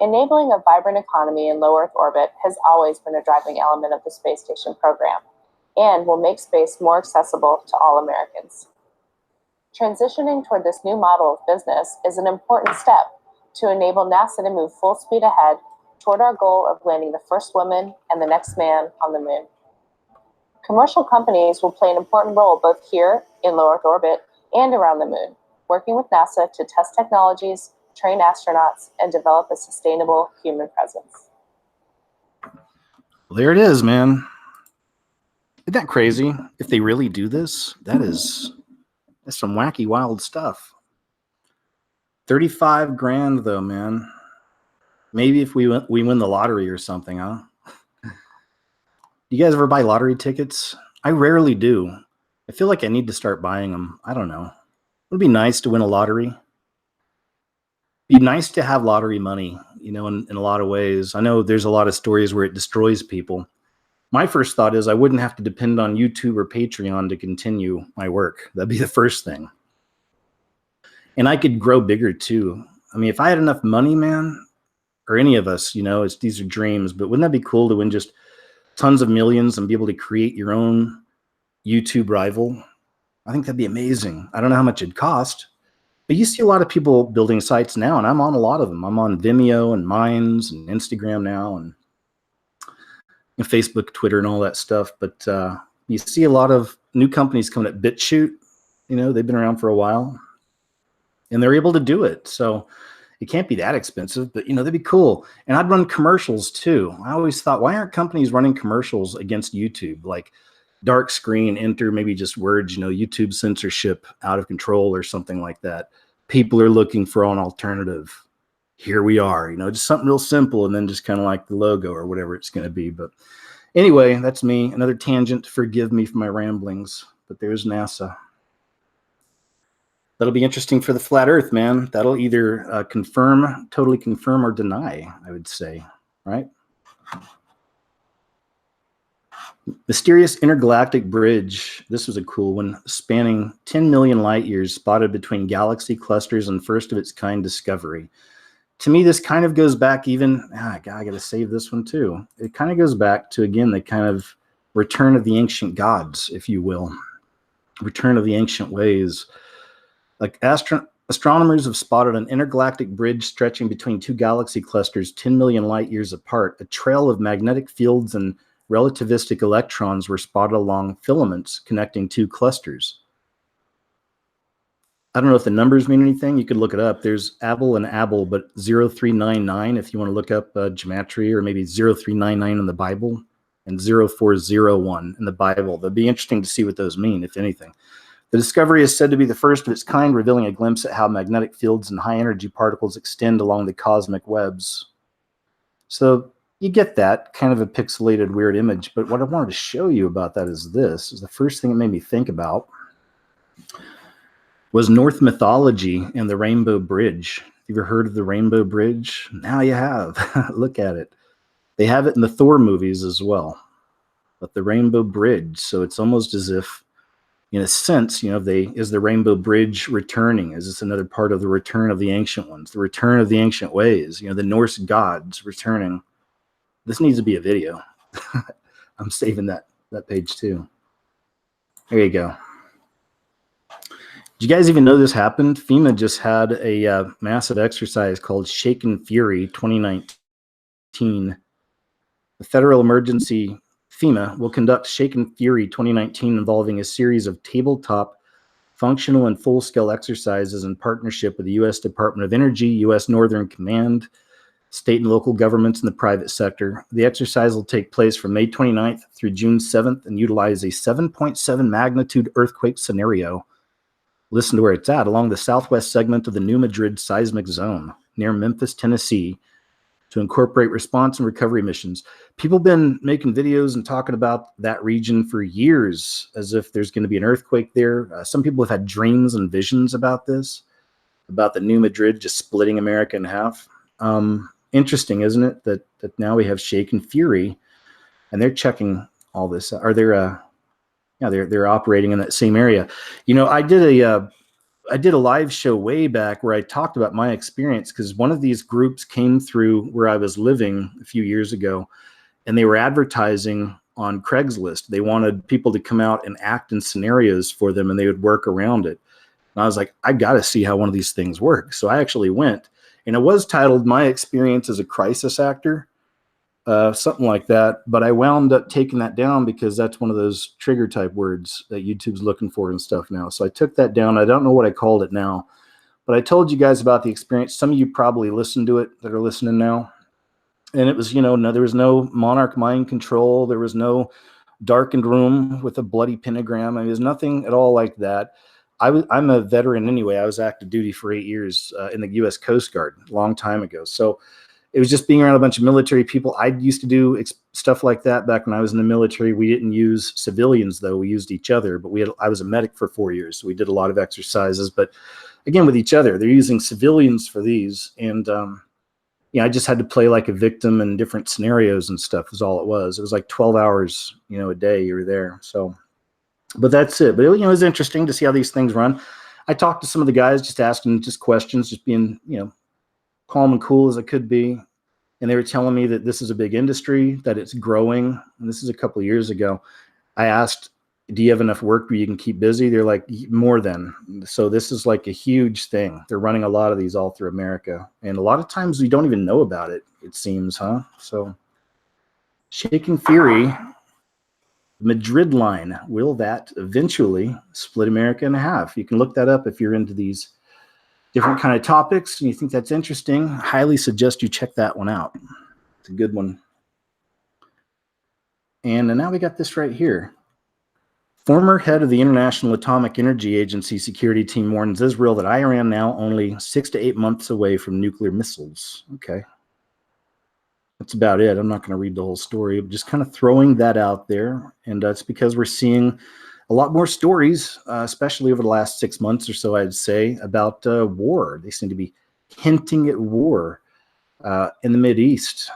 Enabling a vibrant economy in low Earth orbit has always been a driving element of the space station program, and will make space more accessible to all Americans. Transitioning toward this new model of business is an important step to enable NASA to move full speed ahead toward our goal of landing the first woman and the next man on the moon. Commercial companies will play an important role both here in low Earth orbit and around the moon, working with NASA to test technologies, train astronauts, and develop a sustainable human presence. Well, there it is, man. Isn't that crazy? If they really do this, that's some wacky, wild stuff. 35 grand though, man. Maybe if we win the lottery or something, huh? You guys ever buy lottery tickets? I rarely do. I feel like I need to start buying them. I don't know. It would be nice to win a lottery. Be nice to have lottery money, in a lot of ways. I know there's a lot of stories where it destroys people. My first thought is I wouldn't have to depend on YouTube or Patreon to continue my work. That'd be the first thing. And I could grow bigger too. I mean, if I had enough money, man, or any of us, these are dreams, but wouldn't that be cool to win just tons of millions and be able to create your own YouTube rival? I think that'd be amazing. I don't know how much it'd cost. But you see a lot of people building sites now, and I'm on a lot of them. I'm on Vimeo and Minds and Instagram now, and Facebook, Twitter, and all that stuff. But you see a lot of new companies coming at BitChute. They've been around for a while, and they're able to do it. So it can't be that expensive, but they'd be cool. And I'd run commercials too. I always thought, why aren't companies running commercials against YouTube? Like dark screen, enter maybe just words, YouTube censorship out of control or something like that. People are looking for an alternative. Here we are, just something real simple, and then just kind of like the logo or whatever it's going to be. But anyway, that's me. Another tangent. Forgive me for my ramblings, but there's NASA. That'll be interesting for the flat Earth, man. That'll either totally confirm or deny, I would say, right? Mysterious intergalactic bridge. This was a cool one. Spanning 10 million light years, spotted between galaxy clusters and first of its kind discovery. To me, this kind of goes back even, I got to save this one too. It kind of goes back to, again, the kind of return of the ancient gods, if you will. Return of the ancient ways. Like astronomers have spotted an intergalactic bridge stretching between two galaxy clusters 10 million light years apart. A trail of magnetic fields and relativistic electrons were spotted along filaments connecting two clusters. I don't know if the numbers mean anything. You could look it up. There's Abel and Abel, but 0399 if you want to look up gematria, or maybe 0399 in the Bible and 0401 in the Bible. That'd be interesting to see what those mean, if anything. The discovery is said to be the first of its kind, revealing a glimpse at how magnetic fields and high-energy particles extend along the cosmic webs. So you get that, kind of a pixelated, weird image. But what I wanted to show you about that is this. Is the first thing it made me think about was Norse mythology and the Rainbow Bridge. You ever heard of the Rainbow Bridge? Now you have. Look at it. They have it in the Thor movies as well. But the Rainbow Bridge, so it's almost as if, in a sense, is the Rainbow Bridge returning? Is this another part of the return of the ancient ones, the return of the ancient ways, the Norse gods returning? This needs to be a video. I'm saving that page too. There you go. Did you guys even know this happened? FEMA just had a massive exercise called Shaken Fury 2019. The Federal Emergency FEMA will conduct Shaken Fury 2019 involving a series of tabletop, functional, and full-scale exercises in partnership with the U.S. Department of Energy, U.S. Northern Command, state and local governments, and the private sector. The exercise will take place from May 29th through June 7th and utilize a 7.7 magnitude earthquake scenario. Listen to where it's at, along the southwest segment of the New Madrid seismic zone near Memphis, Tennessee, to incorporate response and recovery missions. People have been making videos and talking about that region for years as if there's going to be an earthquake there. Some people have had dreams and visions about this, about the New Madrid just splitting America in half. Interesting, isn't it, that now we have Shaken Fury, and they're checking all this. Are they're operating in that same area. You know, I did a live show way back where I talked about my experience, because one of these groups came through where I was living a few years ago, and they were advertising on Craigslist. They wanted people to come out and act in scenarios for them, and they would work around it. And I was like, I got to see how one of these things works. So I actually went. And it was titled My Experience as a Crisis Actor, something like that. But I wound up taking that down because that's one of those trigger type words that YouTube's looking for and stuff now. So I took that down. I don't know what I called it now. But I told you guys about the experience. Some of you probably listened to it that are listening now. And it was, no, there was no monarch mind control. There was no darkened room with a bloody pentagram. I mean, there's nothing at all like that. I'm a veteran anyway. I was active duty for 8 years in the U.S. Coast Guard a long time ago. So it was just being around a bunch of military people. I used to do stuff like that back when I was in the military. We didn't use civilians, though. We used each other. But I was a medic for 4 years, so we did a lot of exercises. But again, with each other, they're using civilians for these. And I just had to play like a victim in different scenarios and stuff is all it was. It was like 12 hours, a day you were there. So. But that's it. But it was interesting to see how these things run. I talked to some of the guys, just asking just questions, just being calm and cool as I could be, and they were telling me that this is a big industry, that it's growing. And this is a couple of years ago. I asked, "Do you have enough work where you can keep busy?" They're like, "More than." So this is like a huge thing. They're running a lot of these all through America, and a lot of times we don't even know about it. It seems, huh? So, Shaking Fury. Madrid line, will that eventually split America in half? You can look that up if you're into these different kind of topics and you think that's interesting. I highly suggest you check that one out. It's a good one. And now we got this right here. Former head of the International Atomic Energy Agency security team warns Israel that Iran now only 6 to 8 months away from nuclear missiles. Okay. That's about it. I'm not going to read the whole story. I'm just kind of throwing that out there. And that's because we're seeing a lot more stories, especially over the last 6 months or so, I'd say, about war. They seem to be hinting at war in the Mideast.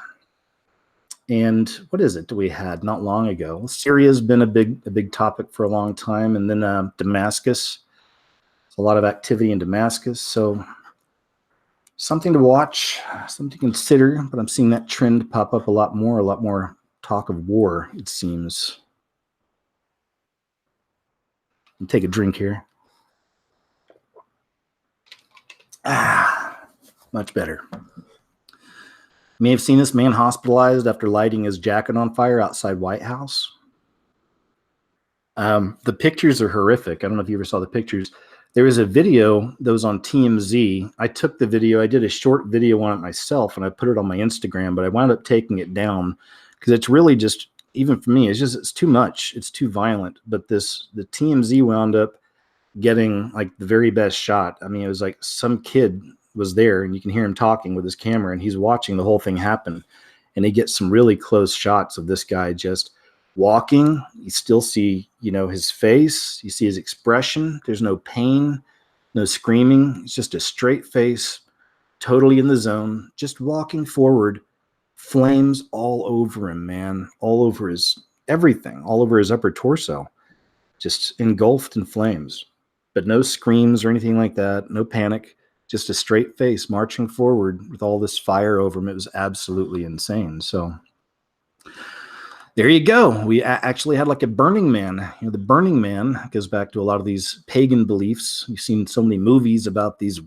And what is it that we had not long ago? Well, Syria's been a big topic for a long time. And then Damascus. A lot of activity in Damascus. So something to watch, something to consider, but I'm seeing that trend pop up a lot more talk of war, it seems. I'll take a drink here. Much better. You may have seen this man hospitalized after lighting his jacket on fire outside White House. The pictures are horrific. I don't know if you ever saw the pictures. There was a video that was on TMZ. I took the video. I did a short video on it myself, and I put it on my Instagram, but I wound up taking it down because it's really just, even for me, it's too much. It's too violent. But the TMZ wound up getting like the very best shot. I mean, it was like some kid was there, and you can hear him talking with his camera, and he's watching the whole thing happen. And he gets some really close shots of this guy just walking. You still see, his face. You see his expression. There's no pain, no screaming. It's just a straight face, totally in the zone, just walking forward. Flames all over him, man. All over his everything, all over his upper torso. Just engulfed in flames. But no screams or anything like that. No panic. Just a straight face marching forward with all this fire over him. It was absolutely insane. So there you go. We actually had like a Burning Man. The Burning Man goes back to a lot of these pagan beliefs. You've seen so many movies about these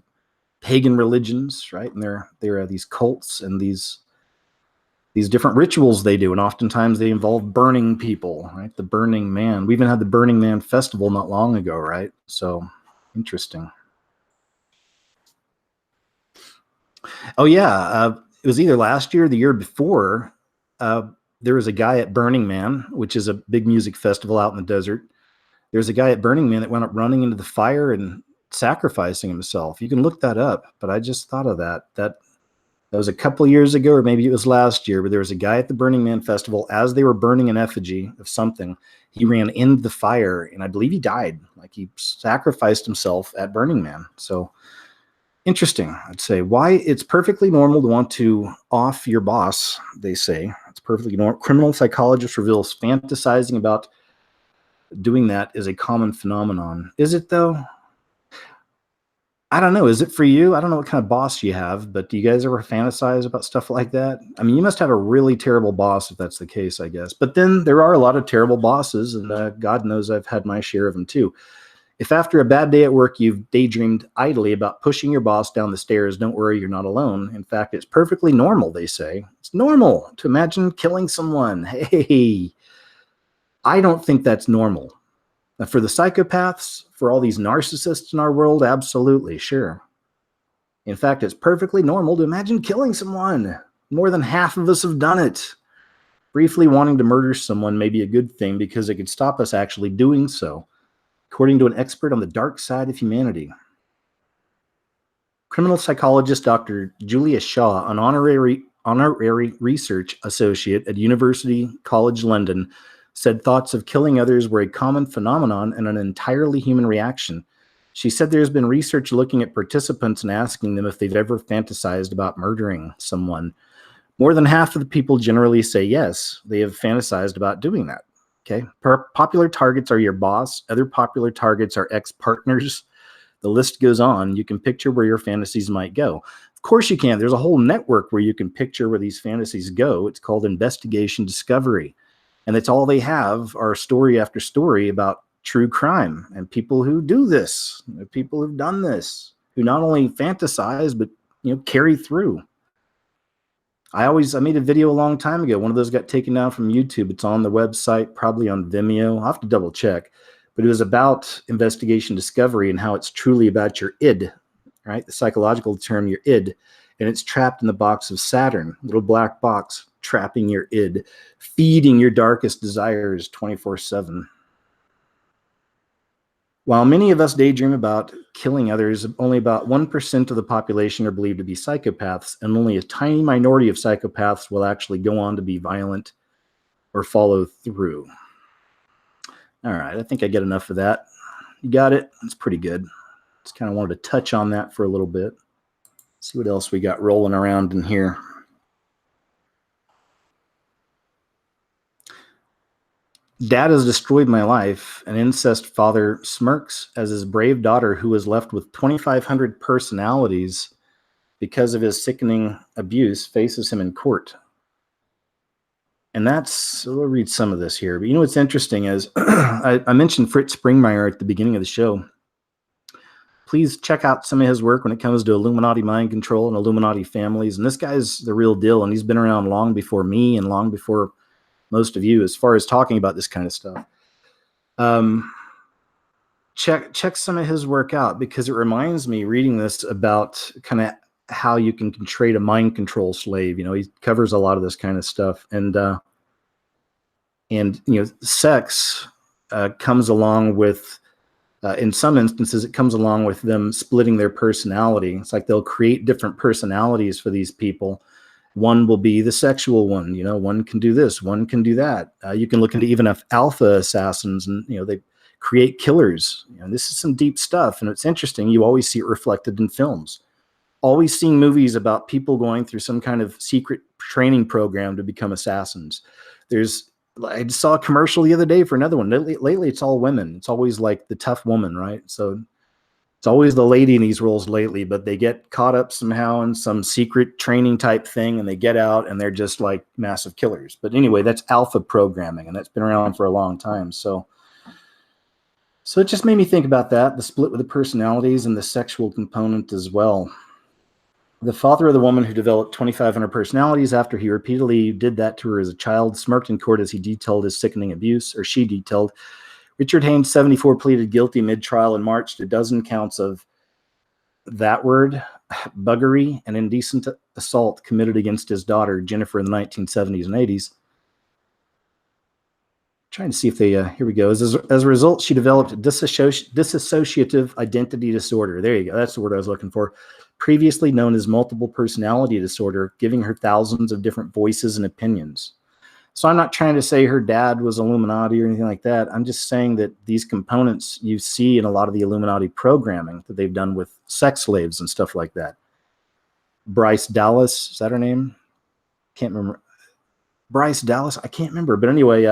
pagan religions, right? And there are these cults and these different rituals they do, and oftentimes they involve burning people, right? The Burning Man. We even had the Burning Man festival not long ago, right? So interesting. Oh yeah, it was either last year or the year before. There was a guy at Burning Man, which is a big music festival out in the desert. There's a guy at Burning Man that went up running into the fire and sacrificing himself. You can look that up, but I just thought of that. That was a couple of years ago, or maybe it was last year, but there was a guy at the Burning Man festival. As they were burning an effigy of something, he ran into the fire, and I believe he died. Like, he sacrificed himself at Burning Man. So interesting, I'd say. Why it's perfectly normal to want to off your boss, they say. It's perfectly normal. Criminal psychologist reveals fantasizing about doing that is a common phenomenon. Is it, though? I don't know. Is it for you? I don't know what kind of boss you have, but do you guys ever fantasize about stuff like that? I mean, you must have a really terrible boss if that's the case, I guess. But then there are a lot of terrible bosses, and God knows I've had my share of them too. If after a bad day at work, you've daydreamed idly about pushing your boss down the stairs, don't worry, you're not alone. In fact, it's perfectly normal, they say. It's normal to imagine killing someone. Hey, I don't think that's normal. For the psychopaths, for all these narcissists in our world, absolutely, sure. In fact, it's perfectly normal to imagine killing someone. More than half of us have done it. Briefly wanting to murder someone may be a good thing because it could stop us actually doing so, according to an expert on the dark side of humanity. Criminal psychologist Dr. Julia Shaw, an honorary research associate at University College London, said thoughts of killing others were a common phenomenon and an entirely human reaction. She said there's been research looking at participants and asking them if they've ever fantasized about murdering someone. More than half of the people generally say yes, they have fantasized about doing that. Okay. Popular targets are your boss. Other popular targets are ex-partners. The list goes on. You can picture where your fantasies might go. Of course you can. There's a whole network where you can picture where these fantasies go. It's called Investigation Discovery. And that's all they have are story after story about true crime and people who do this, people who've done this, who not only fantasize, but, carry through. I made a video a long time ago. One of those got taken down from YouTube. It's on the website, probably on Vimeo. I'll have to double check. But it was about investigation discovery and how it's truly about your id, right? The psychological term, your id. And it's trapped in the box of Saturn, little black box, trapping your id, feeding your darkest desires 24/7. While many of us daydream about killing others, only about 1% of the population are believed to be psychopaths, and only a tiny minority of psychopaths will actually go on to be violent or follow through. All right, I think I get enough of that. You got it? That's pretty good. Just kind of wanted to touch on that for a little bit. See what else we got rolling around in here. Dad has destroyed my life. An incest father smirks as his brave daughter, who was left with 2,500 personalities because of his sickening abuse, faces him in court. And we'll read some of this here. But what's interesting is I mentioned Fritz Springmeier at the beginning of the show. Please check out some of his work when it comes to Illuminati mind control and Illuminati families. And this guy's the real deal. And he's been around long before me and long before most of you as far as talking about this kind of stuff. Check some of his work out, because it reminds me, reading this, about kind of how you can trade a mind control slave. He covers a lot of this kind of stuff. And sex comes along with, in some instances, it comes along with them splitting their personality. It's like they'll create different personalities for these people. One will be the sexual one. One can do this, one can do that. You can look into even alpha assassins, and they create killers. This is some deep stuff, and it's interesting. You always see it reflected in films. Always seeing movies about people going through some kind of secret training program to become assassins. I just saw a commercial the other day for another one. Lately, it's all women. It's always like the tough woman, right? So it's always the lady in these roles lately, but they get caught up somehow in some secret training type thing, and they get out and they're just like massive killers. But anyway, that's alpha programming, and that's been around for a long time. So it just made me think about that, the split with the personalities and the sexual component as well. The father of the woman who developed 2,500 personalities after he repeatedly did that to her as a child smirked in court as he detailed his sickening abuse, or she detailed. Richard Haynes, 74, pleaded guilty mid-trial in March to a dozen counts of that word, buggery, and indecent assault committed against his daughter, Jennifer, in the 1970s and 80s. Trying to see if they, here we go. As a result, she developed dissociative identity disorder. There you go. That's the word I was looking for. Previously known as multiple personality disorder, giving her thousands of different voices and opinions. So I'm not trying to say her dad was Illuminati or anything like that. I'm just saying that these components you see in a lot of the Illuminati programming that they've done with sex slaves and stuff like that. Bryce Dallas, is that her name? Can't remember. Bryce Dallas, I can't remember. But anyway,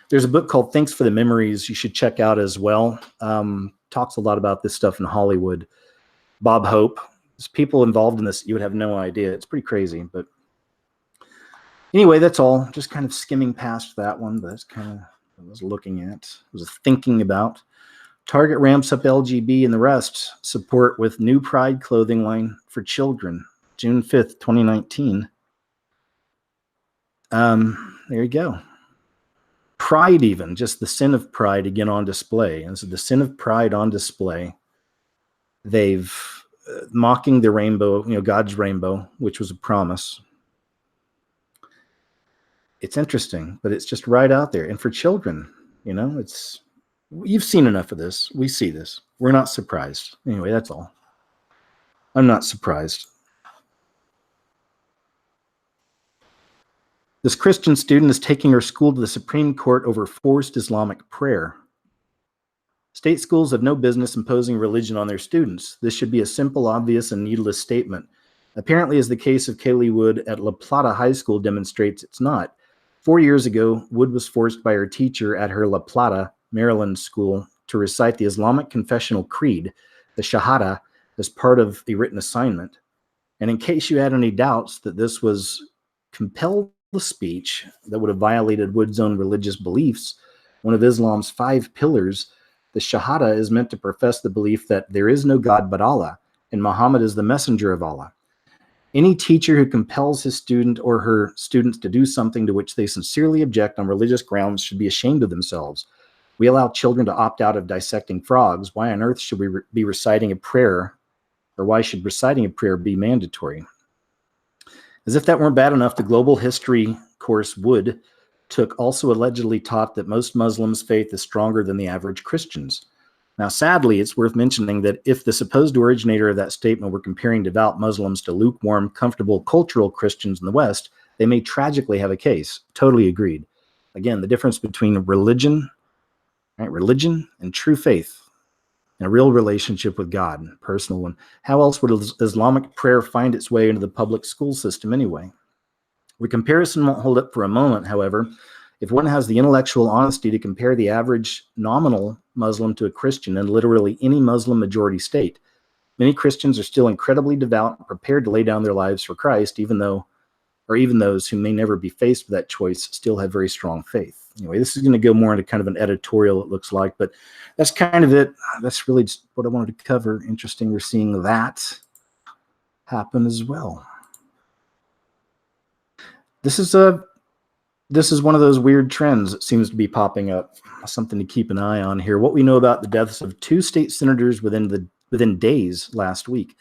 there's a book called Thanks for the Memories you should check out as well. Talks a lot about this stuff in Hollywood. Bob Hope. There's people involved in this. You would have no idea. It's pretty crazy. But anyway, that's all. Just kind of skimming past that one. But that's kind of what I was looking at. I was thinking about. Target ramps up LGB and the rest support with new Pride clothing line for children. June 5th, 2019. There you go. Pride, even just the sin of pride again on display. And so the sin of pride on display. They've mocking the rainbow, God's rainbow, which was a promise. It's interesting, but it's just right out there. And for children, you've seen enough of this. We see this. We're not surprised. Anyway, that's all. I'm not surprised. This Christian student is taking her school to the Supreme Court over forced Islamic prayer. State schools have no business imposing religion on their students. This should be a simple, obvious, and needless statement. Apparently, as the case of Kaylee Wood at La Plata High School demonstrates, it's not. 4 years ago, Wood was forced by her teacher at her La Plata, Maryland school to recite the Islamic confessional creed, the Shahada, as part of a written assignment. And in case you had any doubts that this was compelled speech that would have violated Wood's own religious beliefs, one of Islam's 5 pillars, the Shahada is meant to profess the belief that there is no God but Allah, and Muhammad is the messenger of Allah. Any teacher who compels his student or her students to do something to which they sincerely object on religious grounds should be ashamed of themselves. We allow children to opt out of dissecting frogs. Why on earth should we be reciting a prayer, or why should reciting a prayer be mandatory? As if that weren't bad enough, the global history course Wood took also allegedly taught that most Muslims' faith is stronger than the average Christian's. Now, sadly, it's worth mentioning that if the supposed originator of that statement were comparing devout Muslims to lukewarm, comfortable, cultural Christians in the West, they may tragically have a case. Totally agreed. Again, the difference between religion and true faith, and a real relationship with God, a personal one. How else would Islamic prayer find its way into the public school system anyway? The comparison won't hold up for a moment, however. If one has the intellectual honesty to compare the average nominal Muslim to a Christian in literally any Muslim majority state, many Christians are still incredibly devout and prepared to lay down their lives for Christ, even those who may never be faced with that choice still have very strong faith. Anyway, this is going to go more into kind of an editorial, it looks like, but that's kind of it. That's really just what I wanted to cover. Interesting, we're seeing that happen as well. This is one of those weird trends that seems to be popping up. Something to keep an eye on here. What we know about the deaths of 2 state senators within days last week.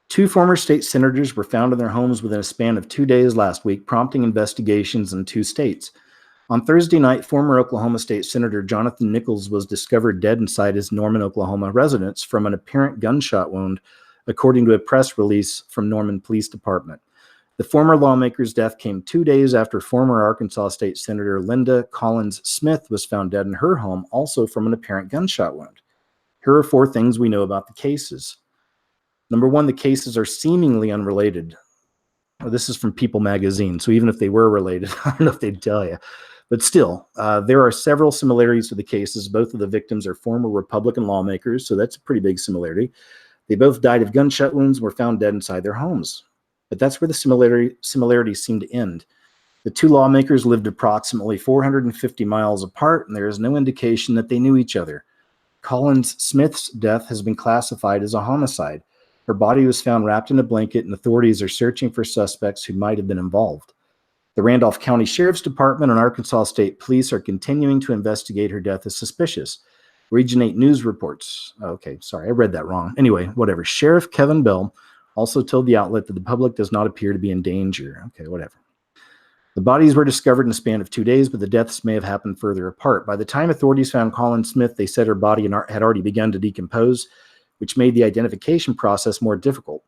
2 former state senators were found in their homes within a span of 2 days last week, prompting investigations in 2 states. On Thursday night, former Oklahoma State Senator Jonathan Nichols was discovered dead inside his Norman, Oklahoma residence from an apparent gunshot wound, according to a press release from Norman Police Department. The former lawmaker's death came 2 days after former Arkansas State Senator Linda Collins Smith was found dead in her home, also from an apparent gunshot wound. Here are 4 things we know about the cases. Number 1, the cases are seemingly unrelated. Well, this is from People magazine, so even if they were related, I don't know if they'd tell you. But still, there are several similarities to the cases. Both of the victims are former Republican lawmakers, so that's a pretty big similarity. They both died of gunshot wounds and were found dead inside their homes. But that's where the similarities seem to end. The 2 lawmakers lived approximately 450 miles apart, and there is no indication that they knew each other. Collins Smith's death has been classified as a homicide. Her body was found wrapped in a blanket, and authorities are searching for suspects who might have been involved. The Randolph County Sheriff's Department and Arkansas State Police are continuing to investigate her death as suspicious. Region 8 News reports. Okay, sorry, I read that wrong. Anyway, whatever. Sheriff Kevin Bell also told the outlet that the public does not appear to be in danger. Okay, whatever. The bodies were discovered in a span of 2 days, but the deaths may have happened further apart. By the time authorities found Colin Smith, they said her body had already begun to decompose, which made the identification process more difficult.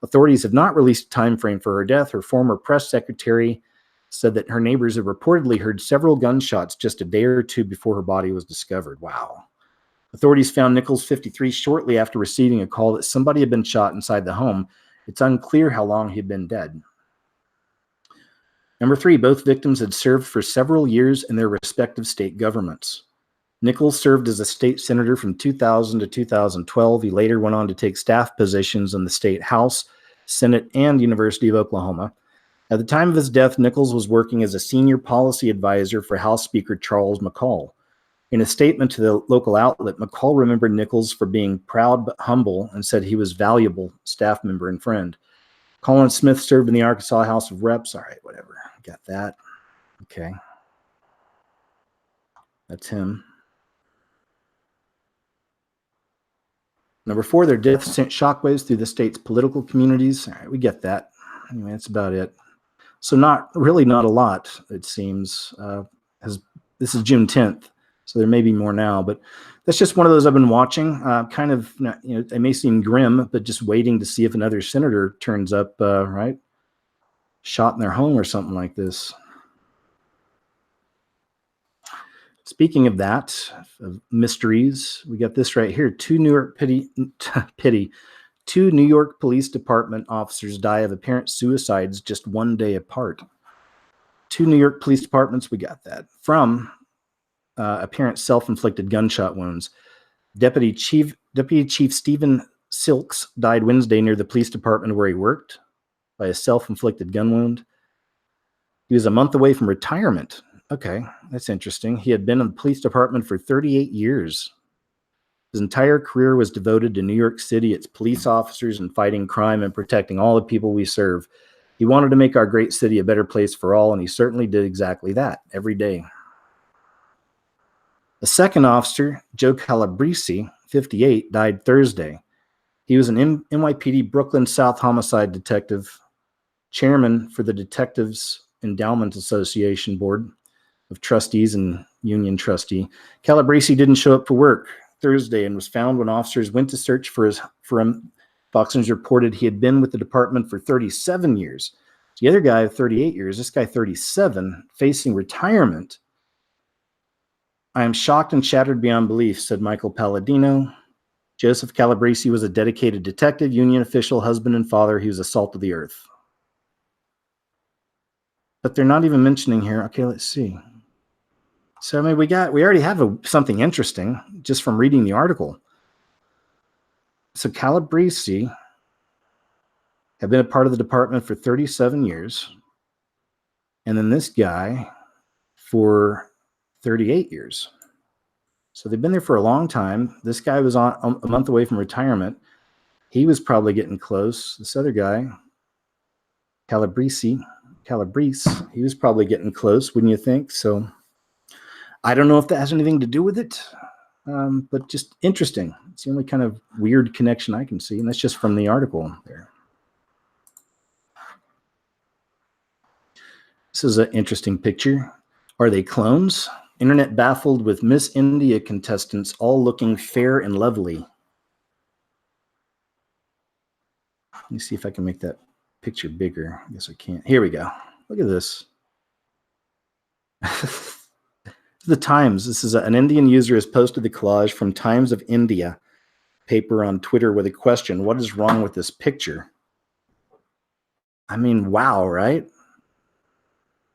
Authorities have not released a time frame for her death. Her former press secretary said that her neighbors had reportedly heard several gunshots just a day or two before her body was discovered. Wow. Authorities found Nichols, 53, shortly after receiving a call that somebody had been shot inside the home. It's unclear how long he had been dead. Number 3, both victims had served for several years in their respective state governments. Nichols served as a state senator from 2000 to 2012. He later went on to take staff positions in the state House, Senate, and University of Oklahoma. At the time of his death, Nichols was working as a senior policy advisor for House Speaker Charles McCall. In a statement to the local outlet, McCall remembered Nichols for being proud but humble and said he was a valuable staff member and friend. Colin Smith served in the Arkansas House of Reps. All right, whatever. Got that. Okay. That's him. Number 4, their death sent shockwaves through the state's political communities. All right, we get that. Anyway, that's about it. So not a lot, it seems. This is June 10th, so there may be more now, but that's just one of those I've been watching. Kind of, it may seem grim, but just waiting to see if another senator turns up, right? Shot in their home or something like this. Speaking of that, of mysteries, we got this right here. Two New York Police Department officers die of apparent suicides just 1 day apart. 2 New York Police Departments, we got that. From apparent self-inflicted gunshot wounds. Deputy Chief Stephen Silks died Wednesday near the police department where he worked by a self-inflicted gun wound. He was a month away from retirement. Okay, that's interesting. He had been in the police department for 38 years. His entire career was devoted to New York City, its police officers, and fighting crime and protecting all the people we serve. He wanted to make our great city a better place for all, and he certainly did exactly that every day. A second officer, Joe Calabrese, 58, died Thursday. He was an NYPD Brooklyn South homicide detective, chairman for the Detectives Endowment Association Board of Trustees and Union Trustee. Calabrese didn't show up for work Thursday and was found when officers went to search for him. Fox News reported he had been with the department for 37 years. The other guy, 38 years, this guy 37, facing retirement. I am shocked and shattered beyond belief, said Michael Palladino. Joseph Calabrese was a dedicated detective, union official, husband, and father. He was a salt of the earth. But they're not even mentioning here. Okay, let's see. So, I mean, we already have something interesting just from reading the article. So Calabrese had been a part of the department for 37 years. And then this guy for 38 years. So they've been there for a long time. This guy was on a month away from retirement. He was probably getting close. This other guy, Calabrese, he was probably getting close, wouldn't you think? So I don't know if that has anything to do with it, but just interesting. It's the only kind of weird connection I can see, and that's just from the article there. This is an interesting picture. Are they clones? Internet baffled with Miss India contestants all looking fair and lovely. Let me see if I can make that picture bigger. I guess I can't. Here we go. Look at this. The Times. This is an Indian user has posted the collage from Times of India paper on Twitter with a question. What is wrong with this picture? I mean, wow, right?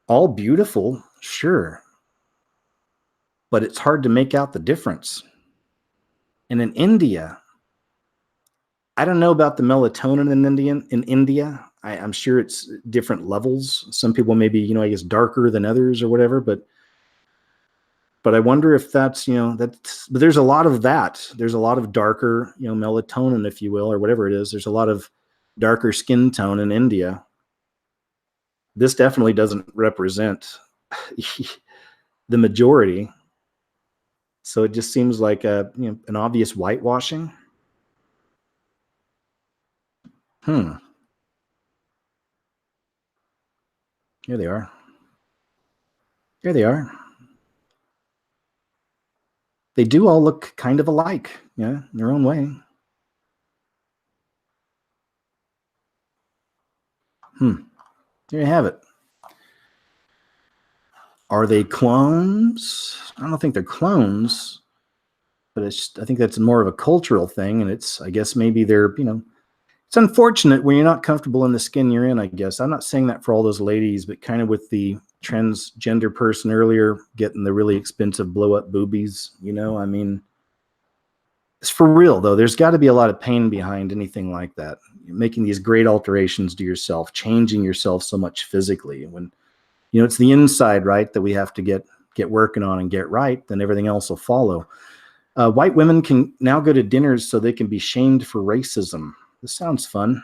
All beautiful, sure. But it's hard to make out the difference. And in India, I don't know about the melatonin in India. I'm sure it's different levels. Some people may be, I guess darker than others or whatever, but I wonder if that's, but there's a lot of that. There's a lot of darker, melatonin, if you will, or whatever it is. There's a lot of darker skin tone in India. This definitely doesn't represent the majority. So it just seems like an obvious whitewashing. Hmm. Here they are. Here they are. They do all look kind of alike, yeah, in their own way. There you have it. Are they clones? I don't think they're clones, but I think that's more of a cultural thing, and I guess maybe they're, it's unfortunate when you're not comfortable in the skin you're in, I guess. I'm not saying that for all those ladies, but kind of with the transgender person earlier getting the really expensive blow up boobies, I mean, it's for real though. There's got to be a lot of pain behind anything like that. You're making these great alterations to yourself, changing yourself so much physically. When, it's the inside, right, that we have to get working on and get right, then everything else will follow. White women can now go to dinners so they can be shamed for racism. This sounds fun.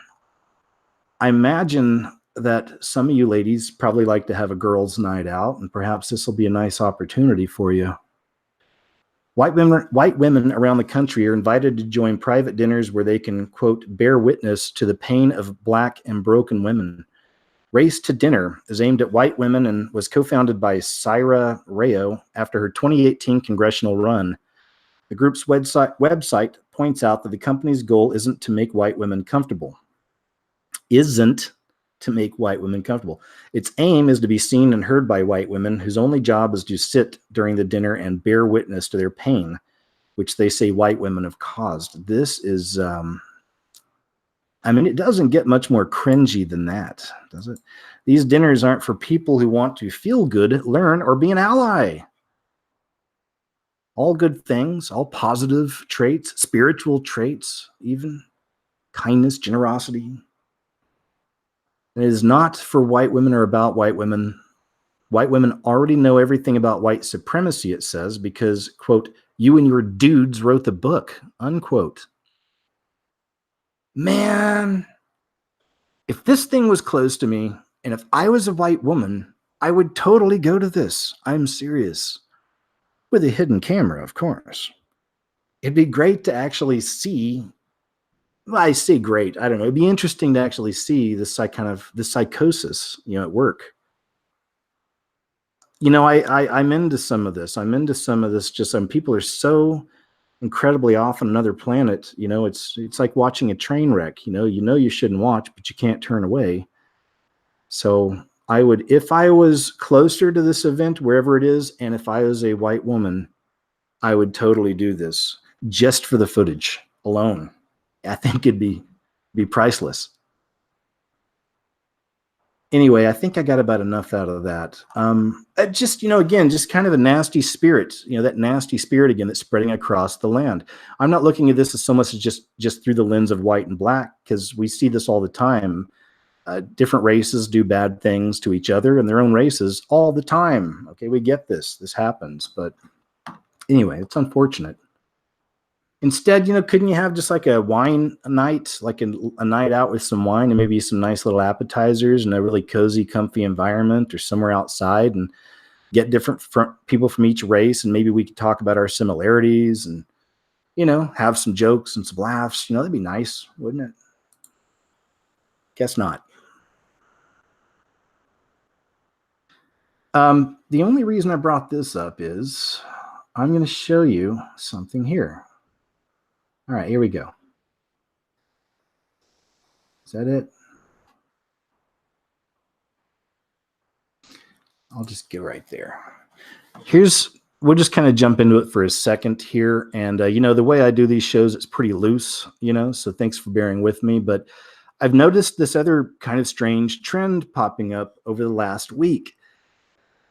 I imagine that some of you ladies probably like to have a girls' night out, and perhaps this will be a nice opportunity for you. White women around the country are invited to join private dinners where they can, quote, bear witness to the pain of Black and broken women. Race to Dinner is aimed at white women and was co-founded by Syra Rayo after her 2018 congressional run. The group's website points out that the company's goal isn't to make white women comfortable. Its aim is to be seen and heard by white women whose only job is to sit during the dinner and bear witness to their pain, which they say white women have caused. This is, it doesn't get much more cringy than that, does it? These dinners aren't for people who want to feel good, learn, or be an ally. All good things, all positive traits, spiritual traits, even kindness, generosity. It is not for white women or about white women. White women already know everything about white supremacy, it says, because, quote, you and your dudes wrote the book, unquote. Man, if this thing was close to me, and if I was a white woman, I would totally go to this. I'm serious. With a hidden camera, of course. It'd be great to actually see. Well, I say great. I don't know. It'd be interesting to actually see this psychosis, at work. I'm into some of this. Just people are so incredibly off on another planet. It's like watching a train wreck. You shouldn't watch, but you can't turn away. So I would, if I was closer to this event, wherever it is, and if I was a white woman, I would totally do this just for the footage alone. I think it'd be priceless. Anyway, I think I got about enough out of that. Just kind of a nasty spirit, that nasty spirit again that's spreading across the land. I'm not looking at this as so much as just through the lens of white and black, because we see this all the time. Different races do bad things to each other and their own races all the time. Okay, we get this. This happens. But anyway, it's unfortunate. Instead, couldn't you have just like a wine night, like a night out with some wine and maybe some nice little appetizers and a really cozy, comfy environment, or somewhere outside, and get different people from each race, and maybe we could talk about our similarities and, have some jokes and some laughs. That'd be nice, wouldn't it? Guess not. The only reason I brought this up is I'm going to show you something here. All right, here we go. Is that it? I'll just get right there. We'll just kind of jump into it for a second here. And, the way I do these shows, it's pretty loose, so thanks for bearing with me. But I've noticed this other kind of strange trend popping up over the last week.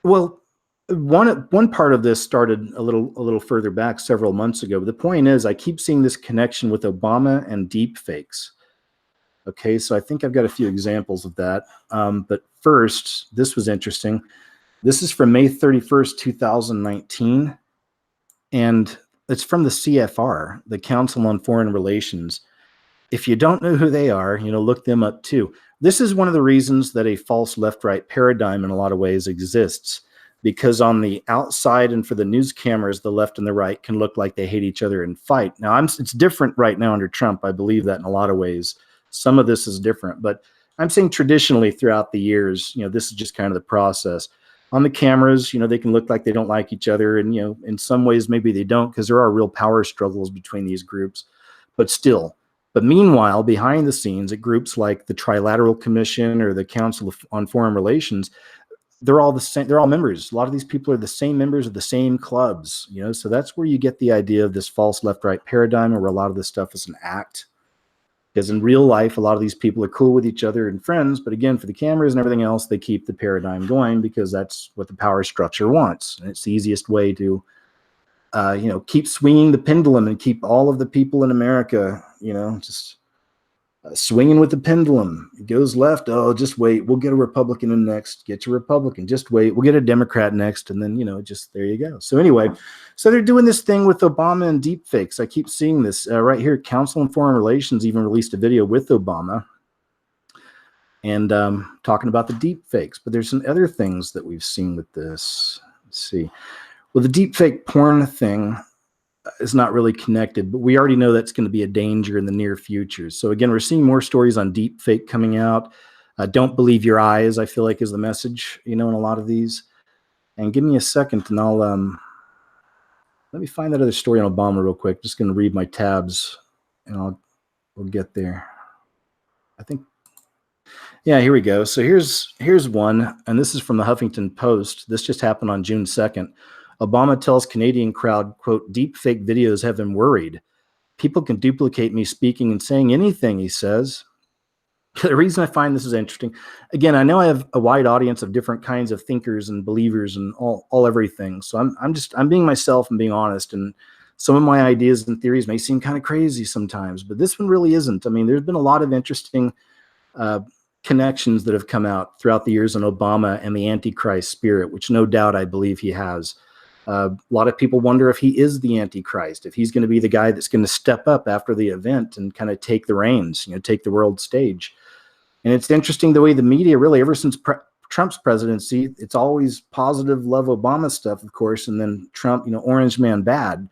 Well, one part of this started a little further back several months ago. But the point is, I keep seeing this connection with Obama and deep fakes. Okay, so I think I've got a few examples of that. But first, this was interesting. This is from May 31st, 2019. And it's from the CFR, the Council on Foreign Relations. If you don't know who they are, look them up too. This is one of the reasons that a false left-right paradigm in a lot of ways exists. Because on the outside and for the news cameras, the left and the right can look like they hate each other and fight. Now, it's different right now under Trump. I believe that in a lot of ways. Some of this is different, but I'm saying traditionally throughout the years, this is just kind of the process. On the cameras, they can look like they don't like each other, and in some ways maybe they don't, because there are real power struggles between these groups, but still. But meanwhile, behind the scenes at groups like the Trilateral Commission or the Council on Foreign Relations, they're all the same. They're all members. A lot of these people are the same members of the same clubs, so that's where you get the idea of this false left-right paradigm, where a lot of this stuff is an act. Because in real life, a lot of these people are cool with each other and friends, but again, for the cameras and everything else, they keep the paradigm going because that's what the power structure wants. And it's the easiest way to, keep swinging the pendulum and keep all of the people in America, just swinging with the pendulum. It goes left. Oh, just wait. We'll get a Republican in next. Get your Republican. Just wait. We'll get a Democrat next. And then, just there you go. So anyway, so they're doing this thing with Obama and deep fakes. I keep seeing this right here. Council on Foreign Relations even released a video with Obama and talking about the deep fakes. But there's some other things that we've seen with this. Let's see. Well, the deep fake porn thing is not really connected, but we already know that's going to be a danger in the near future. So again, we're seeing more stories on deep fake coming out. Don't believe your eyes, I feel like, is the message, in a lot of these. And give me a second and I'll, let me find that other story on Obama real quick. Just going to read my tabs and we'll get there. I think, yeah, here we go. So here's one, and this is from the Huffington Post. This just happened on June 2nd. Obama tells Canadian crowd, quote, deep fake videos have him worried. People can duplicate me speaking and saying anything, he says. The reason I find this is interesting, again, I know I have a wide audience of different kinds of thinkers and believers and all everything. So I'm being myself and being honest. And some of my ideas and theories may seem kind of crazy sometimes, but this one really isn't. I mean, there's been a lot of interesting connections that have come out throughout the years on Obama and the Antichrist spirit, which no doubt I believe he has. A lot of people wonder if he is the Antichrist, if he's going to be the guy that's going to step up after the event and kind of take the reins, take the world stage. And it's interesting the way the media really, ever since Trump's presidency, it's always positive, love Obama stuff, of course, and then Trump, orange man bad.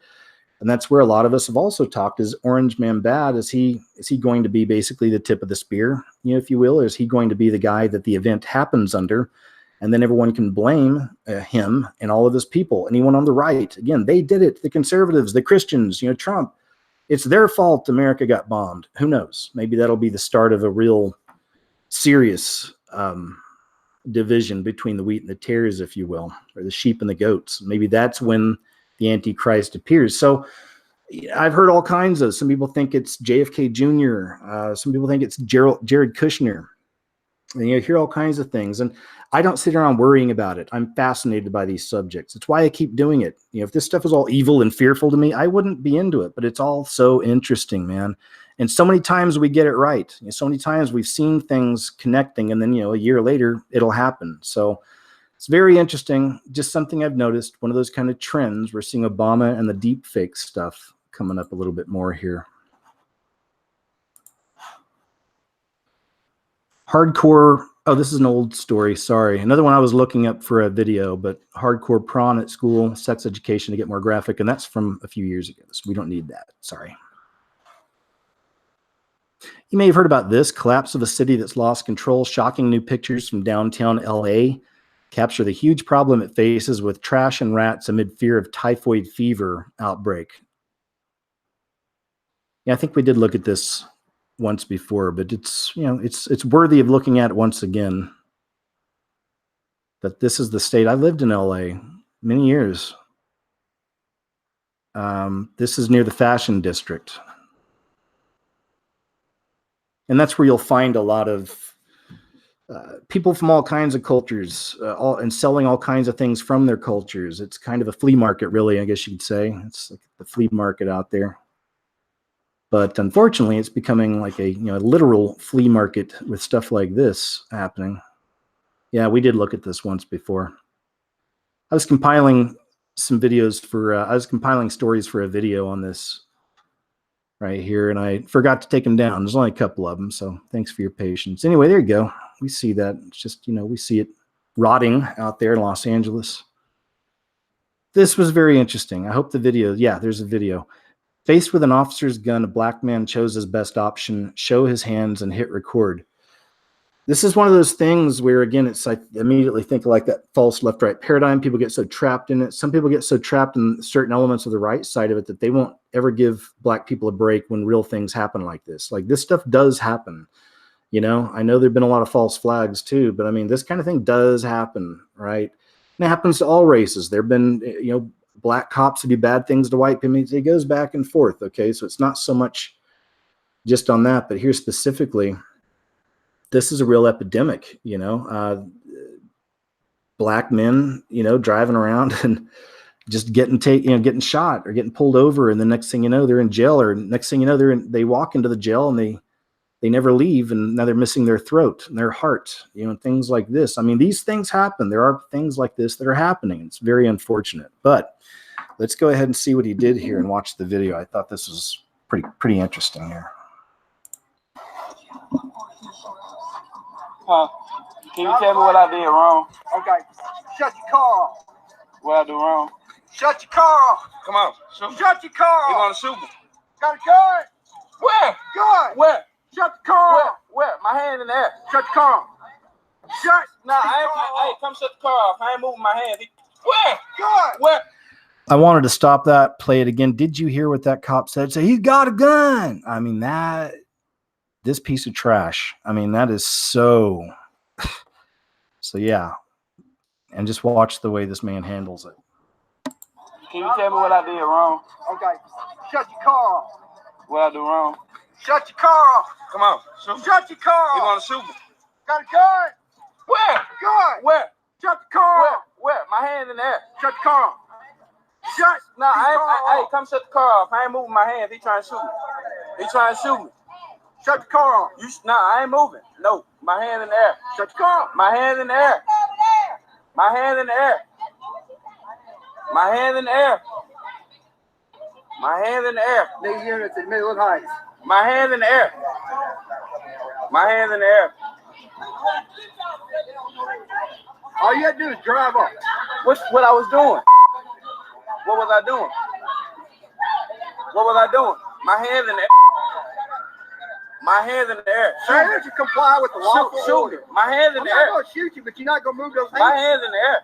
And that's where a lot of us have also talked, is orange man bad. Is he going to be basically the tip of the spear, if you will? Or is he going to be the guy that the event happens under? And then everyone can blame him and all of his people. Anyone on the right, again, they did it. The conservatives, the Christians, Trump. It's their fault America got bombed. Who knows? Maybe that'll be the start of a real serious division between the wheat and the tares, if you will, or the sheep and the goats. Maybe that's when the Antichrist appears. So I've heard all kinds of, some people think it's JFK Jr. Some people think it's Jared Kushner. And you hear all kinds of things. And I don't sit around worrying about it. I'm fascinated by these subjects. It's why I keep doing it. If this stuff is all evil and fearful to me, I wouldn't be into it. But it's all so interesting, man. And so many times we get it right. So many times we've seen things connecting, and then, a year later, it'll happen. So it's very interesting. Just something I've noticed. One of those kind of trends. We're seeing Obama and the deep fake stuff coming up a little bit more here. Hardcore, oh, this is an old story, sorry. Another one I was looking up for a video, but hardcore prawn at school, sex education to get more graphic, and that's from a few years ago, so we don't need that, sorry. You may have heard about this, collapse of a city that's lost control. Shocking new pictures from downtown LA capture the huge problem it faces with trash and rats amid fear of typhoid fever outbreak. Yeah, I think we did look at this once before, but it's, it's worthy of looking at once again. That this is the state. I lived in LA many years. This is near the Fashion District. And that's where you'll find a lot of people from all kinds of cultures, and selling all kinds of things from their cultures. It's kind of a flea market, really, I guess you could say. It's like the flea market out there. But unfortunately, it's becoming like a literal flea market with stuff like this happening. Yeah, we did look at this once before. I was compiling some videos for, I was compiling stories for a video on this right here, and I forgot to take them down. There's only a couple of them, so thanks for your patience. Anyway, there you go. We see that. It's just, we see it rotting out there in Los Angeles. This was very interesting. I hope the video, yeah, there's a video. Faced with an officer's gun, a black man chose his best option, show his hands, and hit record. This is one of those things where, again, it's like immediately think like that false left-right paradigm. People get so trapped in it. Some people get so trapped in certain elements of the right side of it that they won't ever give black people a break when real things happen like this. Like this stuff does happen. You know, I know there've been a lot of false flags too, but I mean, this kind of thing does happen, right? And it happens to all races. There've been, you know, black cops who do bad things to white people. It goes back and forth. Okay. So it's not so much just on that, but here specifically, this is a real epidemic, you know, black men, you know, driving around and just getting shot or getting pulled over. And the next thing you know, they're in jail, or next thing you know, they walk into the jail and they never leave. And now they're missing their throat and their heart, you know, things like this. I mean, these things happen. There are things like this that are happening. It's very unfortunate, but let's go ahead and see what he did here and watch the video. I thought this was pretty interesting here. Huh? Can you tell me what I did wrong? Okay. Shut your car off. What I do wrong? Shut your car off. Come on, shoot me. Shut your car You off. want to shoot me? Got a gun? Where? Gun. Where? Shut the car Where? off. Where? My hand in the air. Shut the car off. Shut Nah, the car hey, off. come shut the car off. I ain't moving my hand. Where? Gun. Where? I wanted to stop that, play it again. Did you hear what that cop said? Say, he's got a gun. I mean, this piece of trash. I mean, that is so yeah. And just watch the way this man handles it. Can you tell me what I did wrong? Okay. Shut your car off. What I do wrong? Shut your car off. Come on, shoot me. Shut your car You off. want to shoot me? Got a gun? Where? Gun. Where? Shut the car Where? off. Where? My hand in the air. Shut the car off. Shut Nah, the car hey, off. come shut the car off. I ain't moving my hand. He trying to shoot me. He trying to shoot me. Shut the car off. Nah, I ain't moving. No, my hand in the air. Shut the car off. My hand in the air. My hand in the air. My hand in the air. My hand in the air. These units in Midland Heights. My hand in the air. My hand in the air. All you gotta do is drive up. What I was doing? What was I doing? What was I doing? My hand in the air. My hand in the air. Sir, you should comply with the law. Shoot me. My hand in I'm the not air. gonna shoot you, but you're not gonna move those My hands. hand in the air.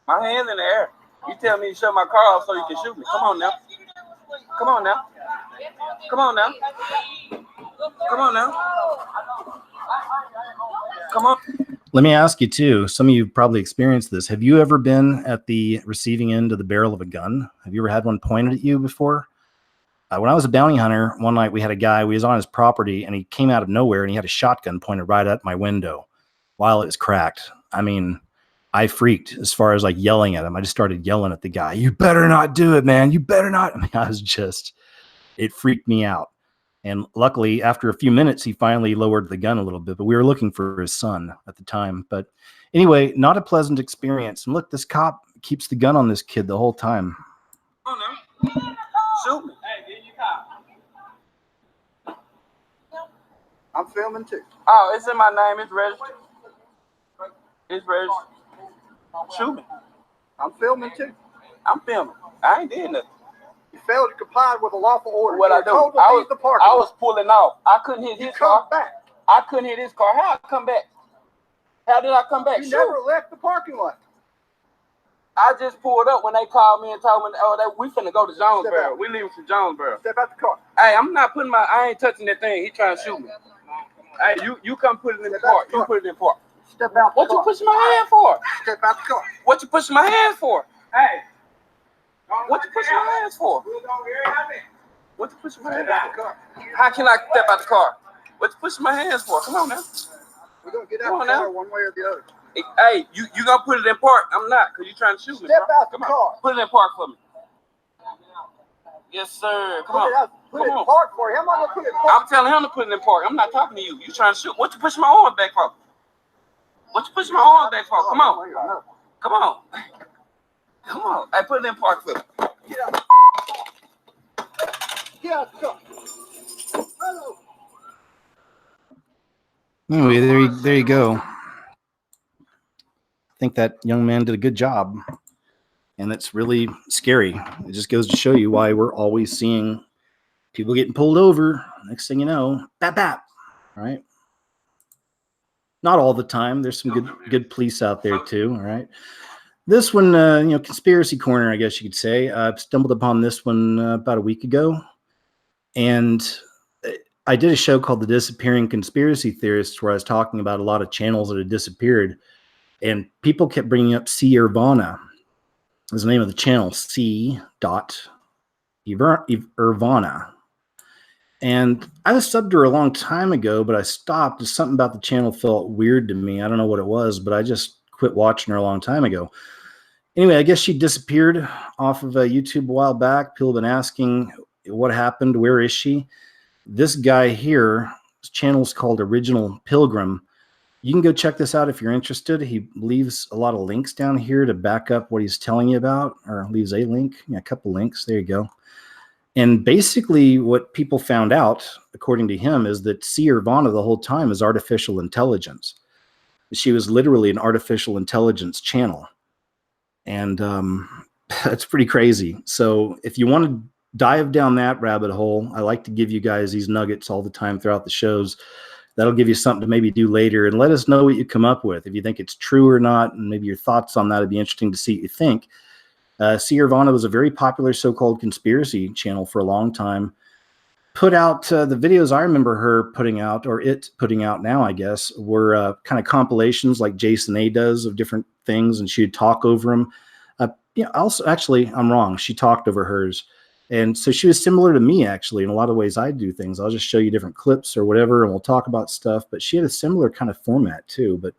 My hand in the air. You tell me to shut my car off so you can shoot me. Come on now. Come on now. Come on now. Come on now. Come on. Let me ask you too. Some of you probably experienced this. Have you ever been at the receiving end of the barrel of a gun? Have you ever had one pointed at you before? When I was a bounty hunter, one night we had a guy, we was on his property and he came out of nowhere and he had a shotgun pointed right at my window while it was cracked. I mean, I freaked as far as like yelling at him. I just started yelling at the guy. You better not do it, man. You better not. I mean, it freaked me out. And luckily after a few minutes, he finally lowered the gun a little bit, but we were looking for his son at the time. But anyway, not a pleasant experience. And look, this cop keeps the gun on this kid the whole time. Come on now. Shoot me. Hey, get your car. I'm filming too. Oh, it's in my name. It's registered. It's registered. Shoot me. I'm filming too. I'm filming. I ain't did nothing. You failed to comply with a lawful order. What I You're do? told to I leave the parking lot. was pulling off. I couldn't hit You his come car. back. I couldn't hit his car. How I come back? How did I come back? You Shoot. never left the parking lot. I just pulled up when they called me and told me, we finna go to Jonesboro. out. We leaving from Jonesboro. Step out the car. Hey, I'm not putting I ain't touching that thing. He trying to shoot me. Hey, you come put it in the Step out park. the You car. put it in the park. Step out the What you car. pushing my hand for? Step out the car. What you pushing my hands for? Hey. What you pushing my hands for? What you pushing my hands Step out the for? car. How can I step out the car? What you pushing my hands for? Come on now. We're gonna get Come out on the car now. one way or the other. Hey, you gonna put it in park? I'm not, cause you trying to shoot me. Step bro. out the Come on. car. Put it in park for me. Yes, sir. Come Put it on. out. Put it Come in on. park for you. How am I gonna put it in park? I'm telling him to put it in park. I'm not talking to you. You trying to shoot? What you pushing my arm back for? What you pushing my arm back for? Come on. Come on. Come on. Hey, put it in park for me. Get out. Get out the car. Hello. Anyway, there you go. I think that young man did a good job. And that's really scary. It just goes to show you why we're always seeing people getting pulled over. Next thing you know, bap, bap, right? Not all the time. There's some good police out there too, all right? This one, conspiracy corner, I guess you could say. I stumbled upon this one about a week ago. And I did a show called The Disappearing Conspiracy Theorists where I was talking about a lot of channels that had disappeared. And people kept bringing up C. Irvana. Is the name of the channel, C. Irvana. And I was subbed to her a long time ago, but I stopped. Something about the channel felt weird to me. I don't know what it was, but I just quit watching her a long time ago. Anyway, I guess she disappeared off of YouTube a while back. People have been asking what happened. Where is she? This guy here, his channel is called Original Pilgrim. You can go check this out if you're interested. He leaves a lot of links down here to back up what he's telling you about, or leaves a link. Yeah, a couple links. There you go. And basically what people found out, according to him, is that C. Irvana the whole time is artificial intelligence. She was literally an artificial intelligence channel. And that's pretty crazy. So if you want to dive down that rabbit hole, I like to give you guys these nuggets all the time throughout the shows. That'll give you something to maybe do later, and let us know what you come up with. If you think it's true or not, and maybe your thoughts on that, would be interesting to see what you think. C. Irvana was a very popular so-called conspiracy channel for a long time. Put out the videos I remember her putting out, or it putting out now, I guess, were kind of compilations like Jason A does of different things, and she'd talk over them. Also, actually, I'm wrong. She talked over hers. And so she was similar to me, actually, in a lot of ways I do things. I'll just show you different clips or whatever, and we'll talk about stuff. But she had a similar kind of format, too. But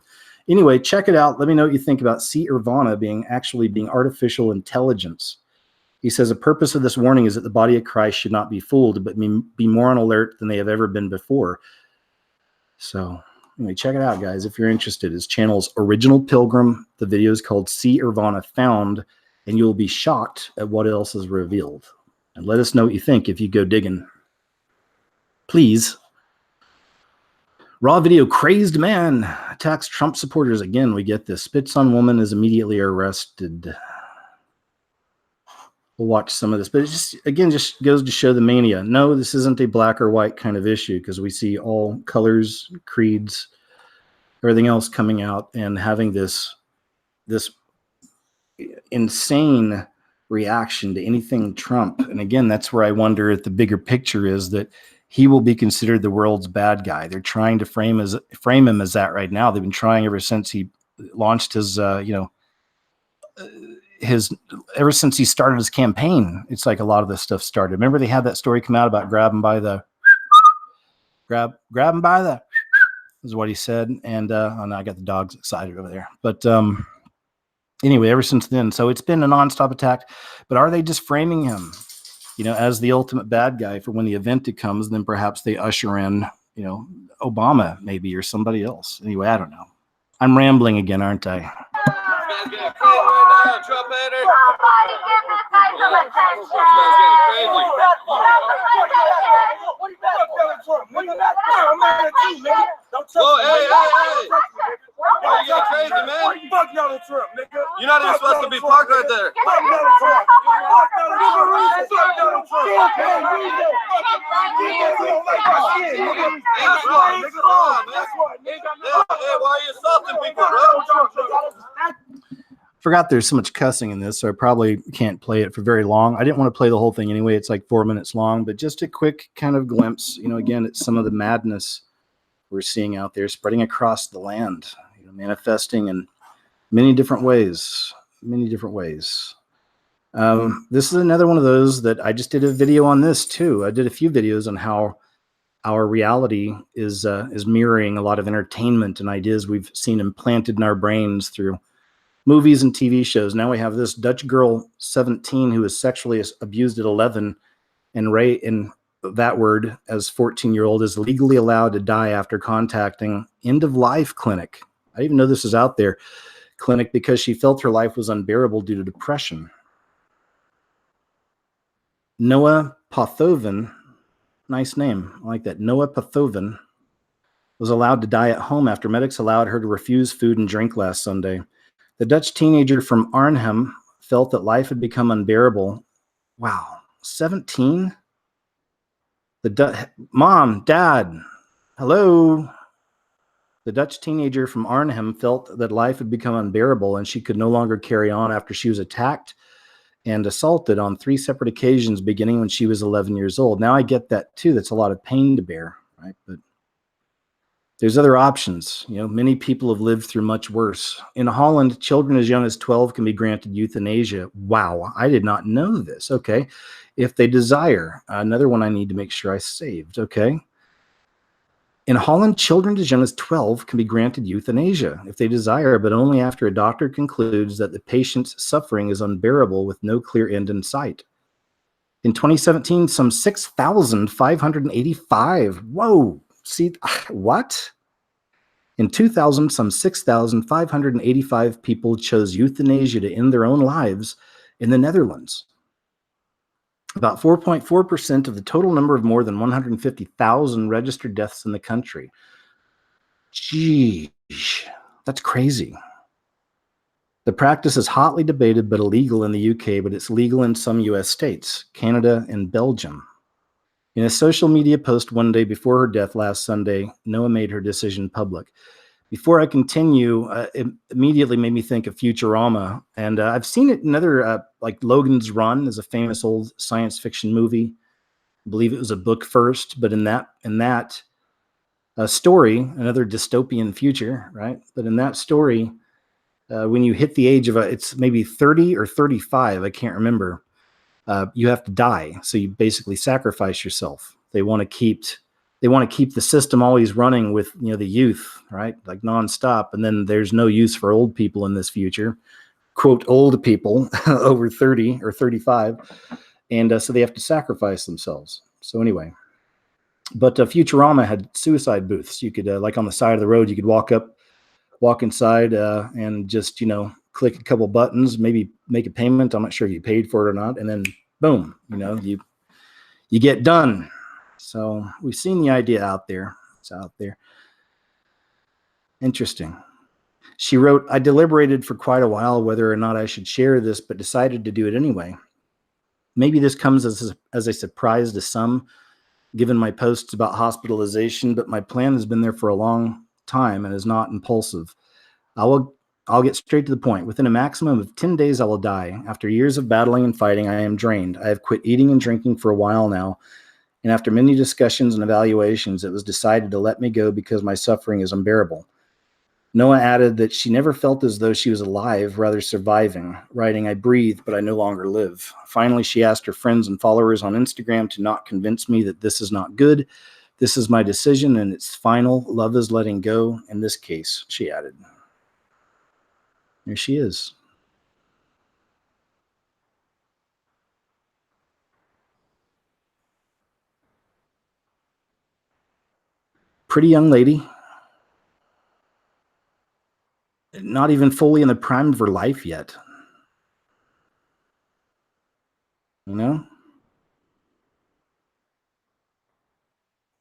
anyway, check it out. Let me know what you think about C. Irvana being artificial intelligence. He says, the purpose of this warning is that the body of Christ should not be fooled, but be more on alert than they have ever been before. So anyway, check it out, guys, if you're interested. His channel's Original Pilgrim. The video is called C. Irvana Found, and you'll be shocked at what else is revealed. And let us know what you think if you go digging. Please. Raw video, crazed man attacks Trump supporters again. We get this. Spits on woman is immediately arrested. We'll watch some of this. But it just goes to show the mania. No, this isn't a black or white kind of issue, because we see all colors, creeds, everything else coming out and having this insane reaction to anything Trump. And again, that's where I wonder if the bigger picture is that he will be considered the world's bad guy. They're trying to frame him as that right now. They've been trying ever since he launched his, ever since he started his campaign. It's like a lot of this stuff started. Remember they had that story come out about grab him by the is what he said. And oh no, I got the dogs excited over there. But anyway, ever since then, so it's been a nonstop attack. But are they just framing him, as the ultimate bad guy for when the event comes? Then perhaps they usher in, Obama maybe, or somebody else. Anyway, I don't know. I'm rambling again, aren't I? Trump hater. Somebody give this guy some attention. Whoa, hey. Why you getting crazy, man? You're not even supposed to be parked right there. Hey, why are you assaulting people, bro? Forgot there's so much cussing in this, so I probably can't play it for very long. I didn't want to play the whole thing anyway. It's like 4 minutes long, but just a quick kind of glimpse. Again, it's some of the madness we're seeing out there spreading across the land, manifesting in many different ways. This is another one of those that I just did a video on this too. I did a few videos on how our reality is mirroring a lot of entertainment and ideas we've seen implanted in our brains through movies and TV shows. Now we have this Dutch girl, 17, who was sexually abused at 11, and that word as 14-year-old is legally allowed to die after contacting End of Life Clinic. I didn't even know this was out there, clinic, because she felt her life was unbearable due to depression. Noah Pothoven, nice name, I like that. Noah Pothoven was allowed to die at home after medics allowed her to refuse food and drink last Sunday. The Dutch teenager from Arnhem felt that life had become unbearable. Wow, 17? Mom, Dad, hello. The Dutch teenager from Arnhem felt that life had become unbearable and she could no longer carry on after she was attacked and assaulted on 3 separate occasions beginning when she was 11 years old. Now I get that too. That's a lot of pain to bear, right? But there's other options. Many people have lived through much worse. In Holland, children as young as 12 can be granted euthanasia. Wow, I did not know this. Okay. If they desire. Another one I need to make sure I saved. Okay. In Holland, children as young as 12 can be granted euthanasia if they desire, but only after a doctor concludes that the patient's suffering is unbearable with no clear end in sight. In 2017, some 6,585. Whoa. See, what? In 2000, some 6,585 people chose euthanasia to end their own lives in the Netherlands. About 4.4% of the total number of more than 150,000 registered deaths in the country. Geez, that's crazy. The practice is hotly debated but illegal in the UK, but it's legal in some US states, Canada, and Belgium. In a social media post one day before her death last Sunday, Noah made her decision public. Before I continue, it immediately made me think of Futurama, and I've seen it in other, like Logan's Run is a famous old science fiction movie. I believe it was a book first, but in that story, another dystopian future, right? But in that story, when you hit the age of it's maybe 30 or 35, I can't remember. You have to die, so you basically sacrifice yourself. They want to keep the system always running with the youth, right? Like nonstop, and then there's no use for old people in this future, quote old people over 30 or 35, and so they have to sacrifice themselves. So anyway, but Futurama had suicide booths. You could like on the side of the road, you could walk inside and just click a couple buttons, maybe make a payment. I'm not sure if you paid for it or not, and then boom, you get done. So we've seen the idea out there. It's out there. Interesting. She wrote, I deliberated for quite a while whether or not I should share this, but decided to do it anyway. Maybe this comes as a surprise to some, given my posts about hospitalization, but my plan has been there for a long time and is not impulsive. I'll get straight to the point. Within a maximum of 10 days, I will die. After years of battling and fighting, I am drained. I have quit eating and drinking for a while now. And after many discussions and evaluations, it was decided to let me go because my suffering is unbearable. Noah added that she never felt as though she was alive, rather surviving, writing, I breathe, but I no longer live. Finally, she asked her friends and followers on Instagram to not convince me that this is not good. This is my decision, and it's final. Love is letting go. In this case, she added. There she is. Pretty young lady. Not even fully in the prime of her life yet.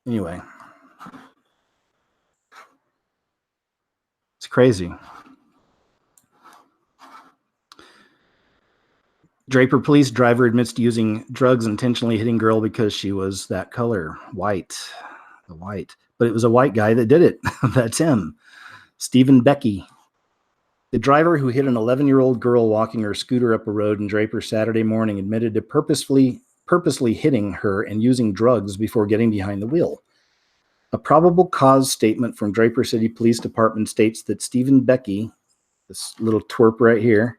Anyway. It's crazy. Draper police driver admits to using drugs intentionally hitting girl because she was that color, white. But it was a white guy that did it. That's him. Stephen Becky. The driver who hit an 11-year-old girl walking her scooter up a road in Draper Saturday morning admitted to purposely hitting her and using drugs before getting behind the wheel. A probable cause statement from Draper City Police Department states that Stephen Becky, this little twerp right here,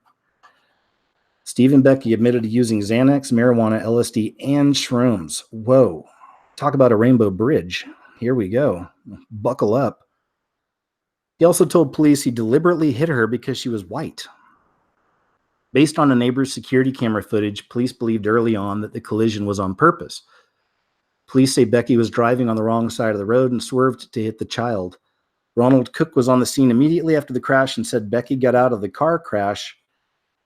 Stephen Becky admitted to using Xanax, marijuana, LSD, and shrooms. Whoa. Talk about a rainbow bridge. Here we go. Buckle up. He also told police he deliberately hit her because she was white. Based on a neighbor's security camera footage, police believed early on that the collision was on purpose. Police say Becky was driving on the wrong side of the road and swerved to hit the child. Ronald Cook was on the scene immediately after the crash and said Becky got out of the car crash,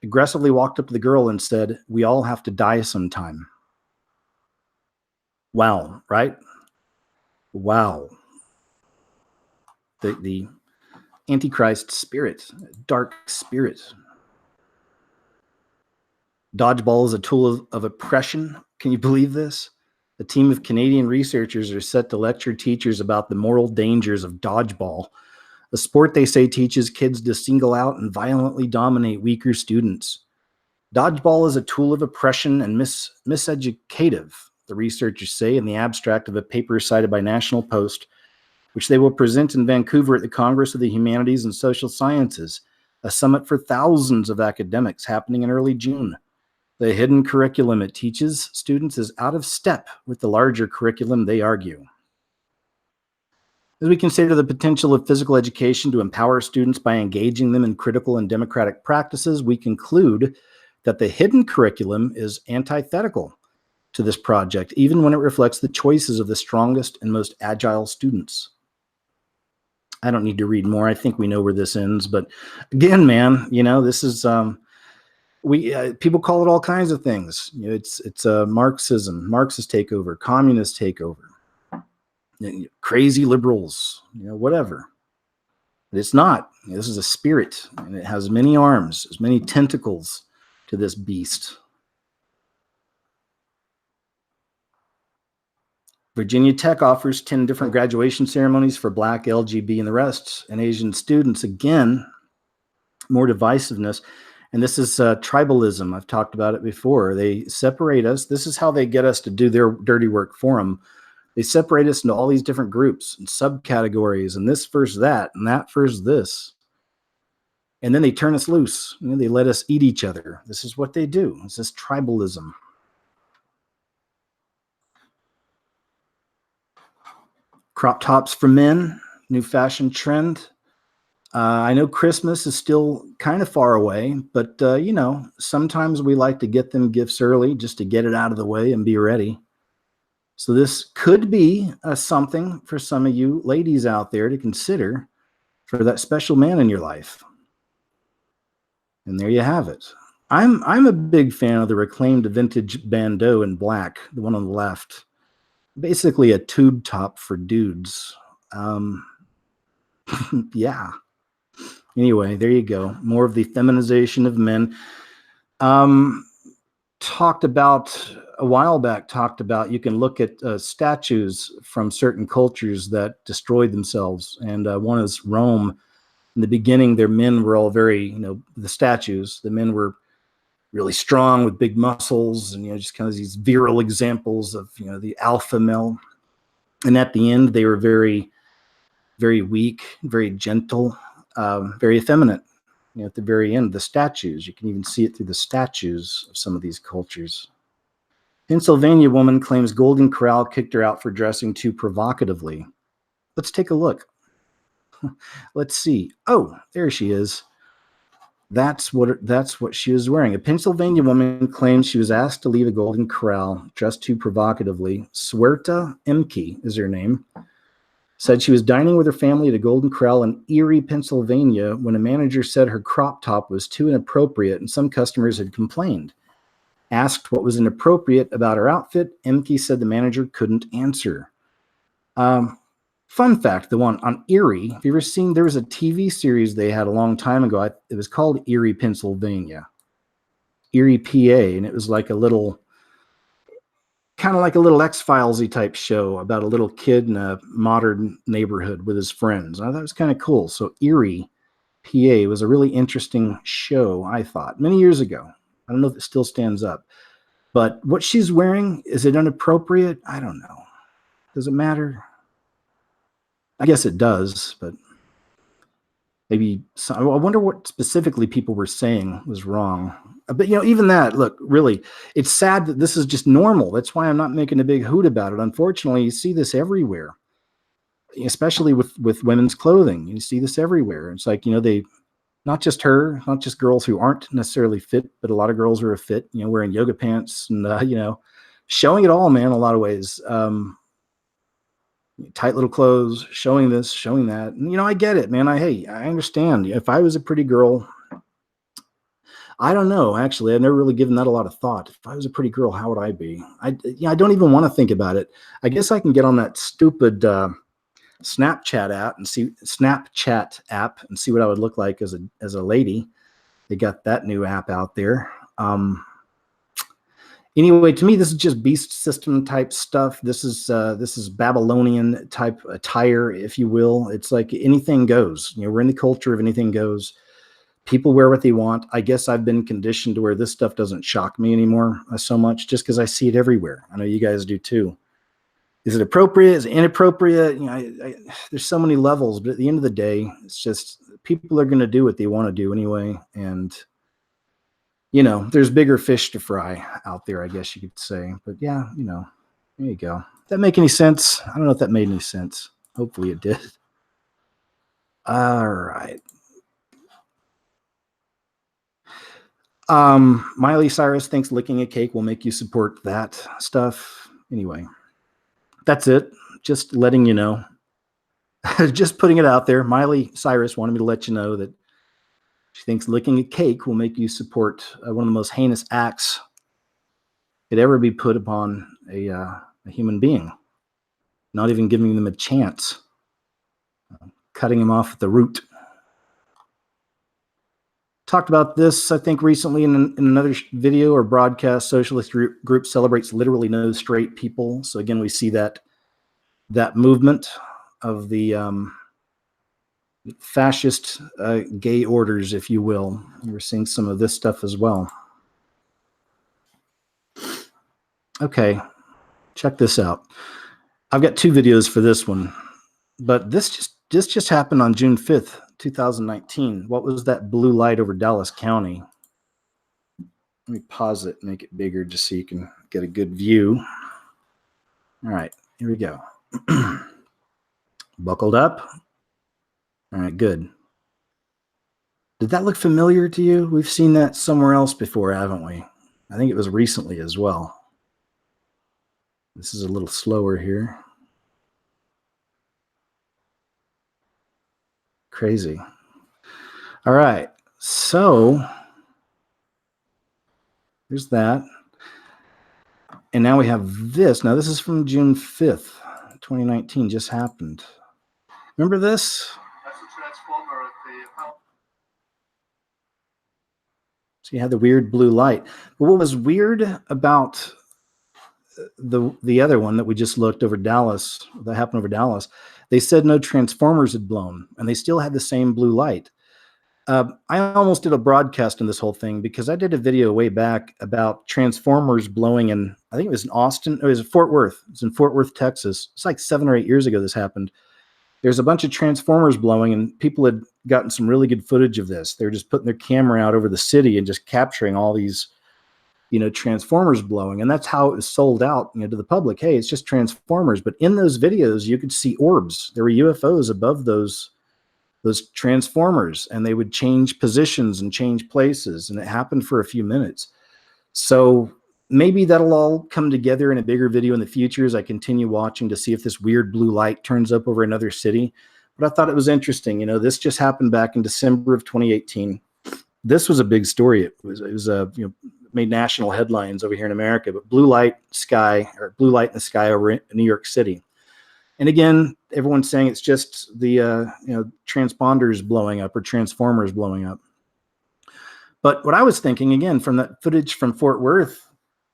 aggressively walked up to the girl and said, "We all have to die sometime." Wow, right? Wow. The Antichrist spirit, dark spirit. Dodgeball is a tool of oppression. Can you believe this? A team of Canadian researchers are set to lecture teachers about the moral dangers of dodgeball, a sport they say teaches kids to single out and violently dominate weaker students. Dodgeball is a tool of oppression and miseducative, the researchers say in the abstract of a paper cited by National Post, which they will present in Vancouver at the Congress of the Humanities and Social Sciences, a summit for thousands of academics happening in early June. The hidden curriculum it teaches students is out of step with the larger curriculum, they argue. As we consider the potential of physical education to empower students by engaging them in critical and democratic practices, we conclude that the hidden curriculum is antithetical to this project, even when it reflects the choices of the strongest and most agile students. I don't need to read more. I think we know where this ends. But again, man, this is people call it all kinds of things. It's Marxism, Marxist takeover, communist takeover, crazy liberals, whatever. But it's not. This is a spirit, and it has many arms, as many tentacles to this beast. Virginia Tech offers 10 different graduation ceremonies for Black, LGB, and the rest, and Asian students. Again, more divisiveness. And this is tribalism. I've talked about it before. They separate us. This is how they get us to do their dirty work for them. They separate us into all these different groups and subcategories, and this versus that, and that versus this. And then they turn us loose. They let us eat each other. This is what they do. This is tribalism. Crop tops for men, new fashion trend. I know Christmas is still kind of far away, but sometimes we like to get them gifts early just to get it out of the way and be ready. So this could be something for some of you ladies out there to consider for that special man in your life. And there you have it. I'm a big fan of the reclaimed vintage bandeau in black, the one on the left. Basically a tube top for dudes. Yeah. Anyway, there you go. More of the feminization of men. Talked about a while back, you can look at statues from certain cultures that destroyed themselves. And one is Rome. In the beginning, their men were all very, the statues, the men were really strong with big muscles and, just kind of these virile examples of, the alpha male. And at the end, they were very, very weak, very gentle, very effeminate. At the very end, the statues, you can even see it through the statues of some of these cultures. Pennsylvania woman claims Golden Corral kicked her out for dressing too provocatively. Let's take a look. Let's see. Oh, there she is. That's what she was wearing. A Pennsylvania woman claims she was asked to leave a Golden Corral dressed too provocatively. Swerta Emke is her name. Said she was dining with her family at a Golden Corral in Erie, Pennsylvania, when a manager said her crop top was too inappropriate and some customers had complained. Asked what was inappropriate about her outfit, Emke said the manager couldn't answer. Fun fact, the one on Erie, have you ever seen, there was a TV series they had a long time ago. It was called Erie, Pennsylvania. Erie, PA, and it was like a little, kind of like a little X-Files-y type show about a little kid in a modern neighborhood with his friends. I thought it was kind of cool. So Erie, PA was a really interesting show, I thought, many years ago. I don't know if it still stands up. But what she's wearing, is it inappropriate? I don't know. Does it matter? I guess it does, but maybe I wonder what specifically people were saying was wrong. But, even that, look, really, it's sad that this is just normal. That's why I'm not making a big hoot about it. Unfortunately, you see this everywhere, especially with women's clothing. You see this everywhere. It's like, they, not just her, not just girls who aren't necessarily fit, but a lot of girls who are fit, wearing yoga pants and, showing it all, man, in a lot of ways. Tight little clothes, showing this, showing that. And, I get it, man. I understand. If I was a pretty girl, I don't know. Actually, I've never really given that a lot of thought. If I was a pretty girl, how would I be? I don't even want to think about it. I guess I can get on that stupid Snapchat app and see what I would look like as a lady. They got that new app out there. Anyway, to me, this is just beast system type stuff. This is Babylonian type attire, if you will. It's like anything goes. You know, we're in the culture of anything goes. People wear what they want. I guess I've been conditioned to where this stuff doesn't shock me anymore so much, just because I see it everywhere. I know you guys do too. Is it appropriate? Is it inappropriate? You know, there's so many levels, but at the end of the day, it's just people are going to do what they want to do anyway, and you know, there's bigger fish to fry out there, I guess you could say. But yeah, you know, there you go. Does that make any sense? I don't know if that made any sense. Hopefully it did. All right. Miley Cyrus thinks licking a cake will make you support that stuff. Anyway, that's it. Just letting you know. Just putting it out there. Miley Cyrus wanted me to let you know that she thinks licking a cake will make you support one of the most heinous acts could ever be put upon a human being. Not even giving them a chance. Cutting them off at the root. Talked about this, I think, recently in another video or broadcast. Socialist group celebrates literally no straight people. So again, we see that movement of the fascist gay orders, if you will. We're seeing some of this stuff as well. Okay, check this out. I've got two videos for this one, but this just happened on June 5th, 2019. What was that blue light over Dallas County? Let me pause it and make it bigger just so you can get a good view. All right, here we go. Buckled up. All right, good. Did that look familiar to you? We've seen that somewhere else before, haven't we? I think it was recently as well. This is a little slower here. Crazy. All right, so there's that. And now we have this. Now this is from June 5th, 2019, just happened. Remember this? That's a transformer at the So you had the weird blue light. But what was weird about the other one that we just looked over Dallas, that happened over Dallas, they said no transformers had blown, and they still had the same blue light. I almost did a broadcast on this whole thing because I did a video way back about transformers blowing in, I think it was in Austin, it was in Fort Worth. It was in Fort Worth, Texas. It's like 7 or 8 years ago this happened. There's a bunch of transformers blowing, and people had gotten some really good footage of this. They're just putting their camera out over the city and just capturing all these, you know, transformers blowing. And that's how it was sold out, you know, to the public. Hey, it's just transformers. But in those videos, you could see orbs. There were UFOs above those transformers, and they would change positions and change places. And it happened for a few minutes. So maybe that'll all come together in a bigger video in the future as I continue watching to see if this weird blue light turns up over another city. But I thought it was interesting. You know, this just happened back in December of 2018. This was a big story. It was you know, made national headlines over here in America. But blue light in the sky over in New York City. And again, everyone's saying it's just the you know, transponders blowing up or transformers blowing up. But what I was thinking, again, from that footage from Fort Worth,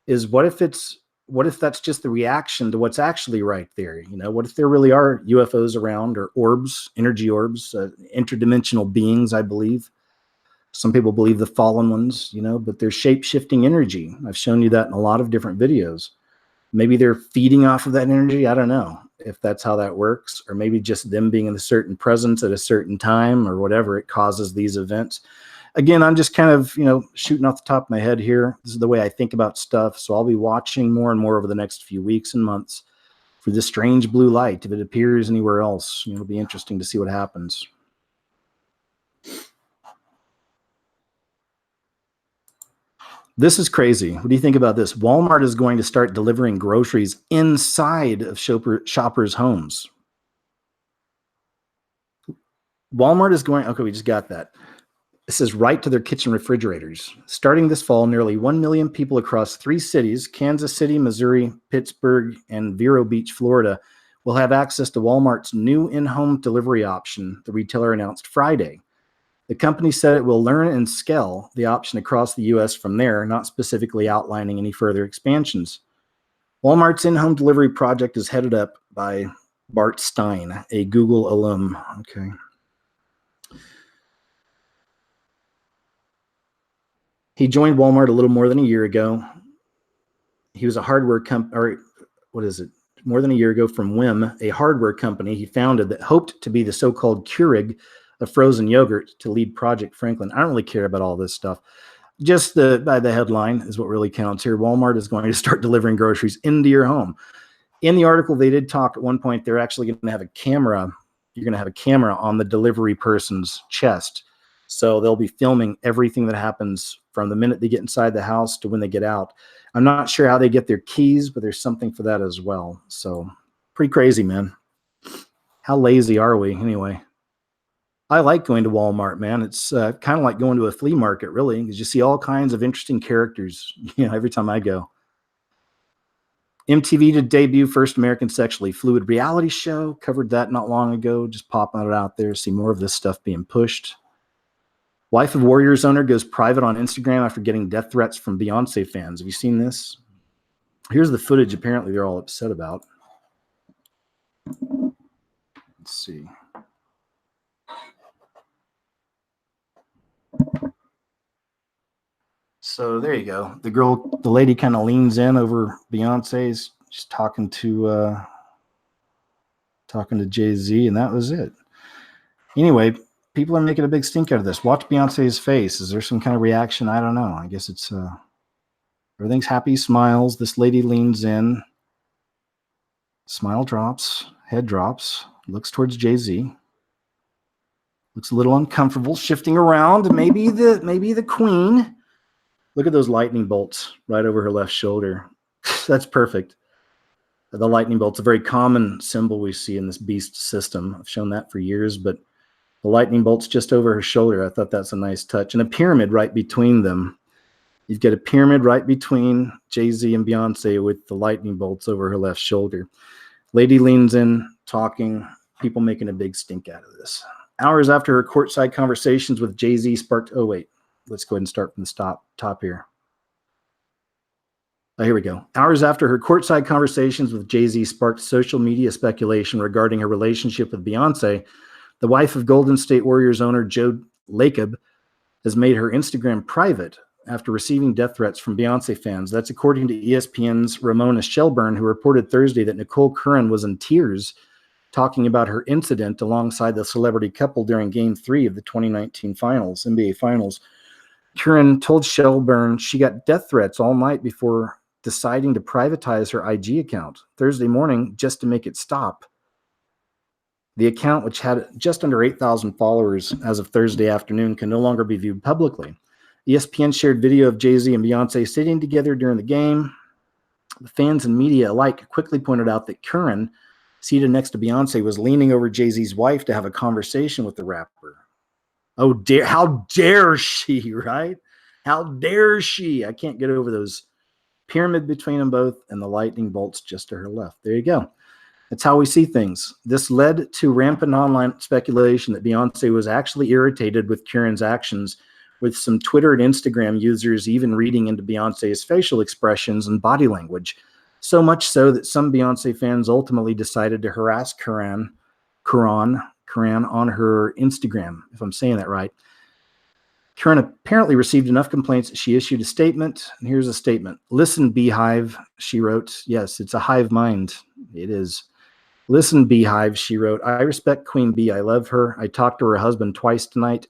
is what if that's just the reaction to what's actually right there? You know, what if there really are UFOs around, or orbs, energy orbs, interdimensional beings, I believe. Some people believe the fallen ones, you know, but they're shape-shifting energy. I've shown you that in a lot of different videos. Maybe they're feeding off of that energy. I don't know if that's how that works, or maybe just them being in a certain presence at a certain time or whatever, it causes these events. Again, I'm just kind of, you know, shooting off the top of my head here. This is the way I think about stuff. So I'll be watching more and more over the next few weeks and months for this strange blue light. If it appears anywhere else, you know, it'll be interesting to see what happens. This is crazy. What do you think about this? Walmart is going to start delivering groceries inside of shoppers' homes. Walmart is going, okay, we just got that. It says right to their kitchen refrigerators. Starting this fall, nearly 1 million people across 3 cities, Kansas City, Missouri, Pittsburgh, and Vero Beach, Florida, will have access to Walmart's new in-home delivery option, the retailer announced Friday. The company said it will learn and scale the option across the U.S. from there, not specifically outlining any further expansions. Walmart's in-home delivery project is headed up by Bart Stein, a Google alum. Okay. He joined Walmart a little more than a year ago. He was a hardware more than a year ago from Whim, a hardware company he founded that hoped to be the so-called Keurig of frozen yogurt to lead Project Franklin. I don't really care about all this stuff. Just by the headline is what really counts here. Walmart is going to start delivering groceries into your home. In the article, they did talk at one point, they're actually going to have a camera. You're going to have a camera on the delivery person's chest. So they'll be filming everything that happens from the minute they get inside the house to when they get out. I'm not sure how they get their keys, but there's something for that as well. So pretty crazy, man. How lazy are we anyway? I like going to Walmart, man. It's kind of like going to a flea market, really, because you see all kinds of interesting characters, every time I go. MTV to debut first American sexually fluid reality show. Covered that not long ago. Just popping it out there. See more of this stuff being pushed. Wife of Warriors owner goes private on Instagram after getting death threats from Beyonce fans. Have you seen this? Here's the footage apparently they're all upset about. Let's see. So there you go. The lady kind of leans in over Beyonce's, just talking to Jay-Z, and that was it. Anyway, people are making a big stink out of this. Watch Beyonce's face. Is there some kind of reaction? I don't know. I guess it's everything's happy, smiles. This lady leans in. Smile drops, head drops, looks towards Jay-Z. Looks a little uncomfortable, shifting around. Maybe the queen. Look at those lightning bolts right over her left shoulder. That's perfect. The lightning bolt's a very common symbol we see in this beast system. I've shown that for years, but the lightning bolt's just over her shoulder. I thought that's a nice touch. And a pyramid right between them. You've got a pyramid right between Jay-Z and Beyonce with the lightning bolts over her left shoulder. Lady leans in, talking, people making a big stink out of this. Hours after her courtside conversations with Jay-Z sparked, oh wait, let's go ahead and start from the top here. Oh, here we go. Hours after her courtside conversations with Jay-Z sparked social media speculation regarding her relationship with Beyonce, the wife of Golden State Warriors owner Joe Lacob has made her Instagram private after receiving death threats from Beyonce fans. That's according to ESPN's Ramona Shelburne, who reported Thursday that Nicole Curran was in tears talking about her incident alongside the celebrity couple during Game 3 of the 2019 NBA Finals. Curran told Shelburne she got death threats all night before deciding to privatize her IG account Thursday morning just to make it stop. The account, which had just under 8,000 followers as of Thursday afternoon, can no longer be viewed publicly. ESPN shared video of Jay-Z and Beyonce sitting together during the game. The fans and media alike quickly pointed out that Curran, seated next to Beyonce, was leaning over Jay-Z's wife to have a conversation with the rapper. Oh, how dare she, right? How dare she? I can't get over those pyramid between them both and the lightning bolts just to her left. There you go. That's how we see things. This led to rampant online speculation that Beyonce was actually irritated with Curran's actions, with some Twitter and Instagram users even reading into Beyonce's facial expressions and body language. So much so that some Beyonce fans ultimately decided to harass Curran on her Instagram, if I'm saying that right. Curran apparently received enough complaints that she issued a statement. And here's a statement. Listen, Beehive, she wrote. Yes, it's a hive mind. It is. Listen, Beehive, she wrote. I respect Queen Bee. I love her. I talked to her husband twice tonight.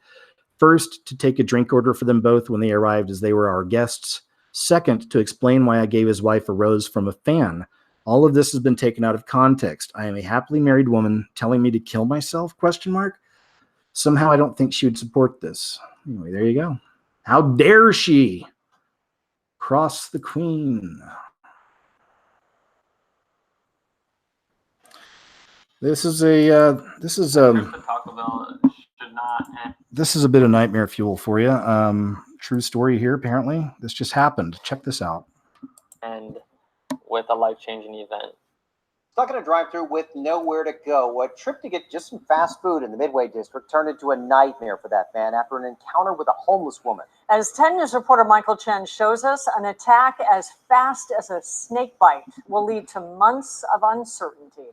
First, to take a drink order for them both when they arrived, as they were our guests. Second, to explain why I gave his wife a rose from a fan. All of this has been taken out of context. I am a happily married woman telling me to kill myself, ? Somehow I don't think she would support this. Anyway, there you go. How dare she? Cross the queen. This is a bit of nightmare fuel for you. True story here, apparently. This just happened. Check this out. And with a life-changing event. Stuck in a drive-thru with nowhere to go, a trip to get just some fast food in the Midway district turned into a nightmare for that man after an encounter with a homeless woman. As 10 News reporter Michael Chen shows us, an attack as fast as a snake bite will lead to months of uncertainty.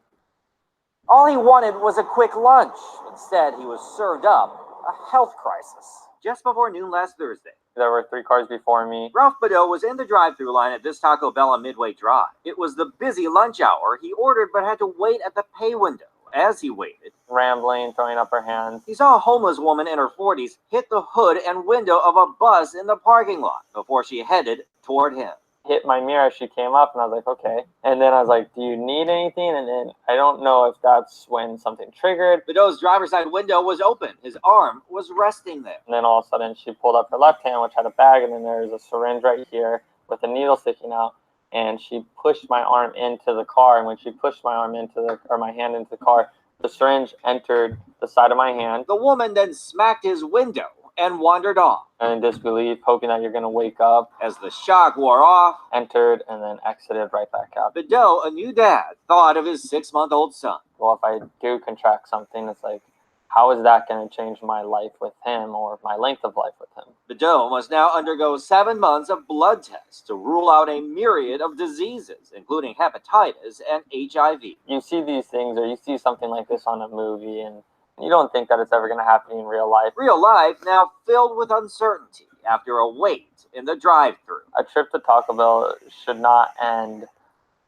All he wanted was a quick lunch. Instead, he was served up a health crisis. Just before noon last Thursday, there were 3 cars before me. Ralph Badeau was in the drive-thru line at this Taco Bell on Midway Drive. It was the busy lunch hour. He ordered but had to wait at the pay window. As he waited, Rambling, throwing up her hands. he saw a homeless woman in her 40s hit the hood and window of a bus in the parking lot before she headed toward him. Hit my mirror as she came up, and I was like, okay. And then I was like, do you need anything? And then I don't know if that's when something triggered. Badeau's driver's side window was open. His arm was resting there. And then all of a sudden she pulled up her left hand, which had a bag, and then there's a syringe right here with a needle sticking out. And she pushed my arm into the car. And when she pushed my arm my hand into the car, the syringe entered the side of my hand. The woman then smacked his window and wandered off. And in disbelief, hoping that you're going to wake up. As the shock wore off, Entered and then exited right back out. Badeau, a new dad, thought of his 6-month-old son. Well, if I do contract something, it's like, how is that going to change my life with him or my length of life with him? Badeau must now undergo 7 months of blood tests to rule out a myriad of diseases, including hepatitis and HIV. You see these things, or you see something like this on a movie, and you don't think that it's ever going to happen in real life. Real life now filled with uncertainty after a wait in the drive-thru. A trip to Taco Bell should not end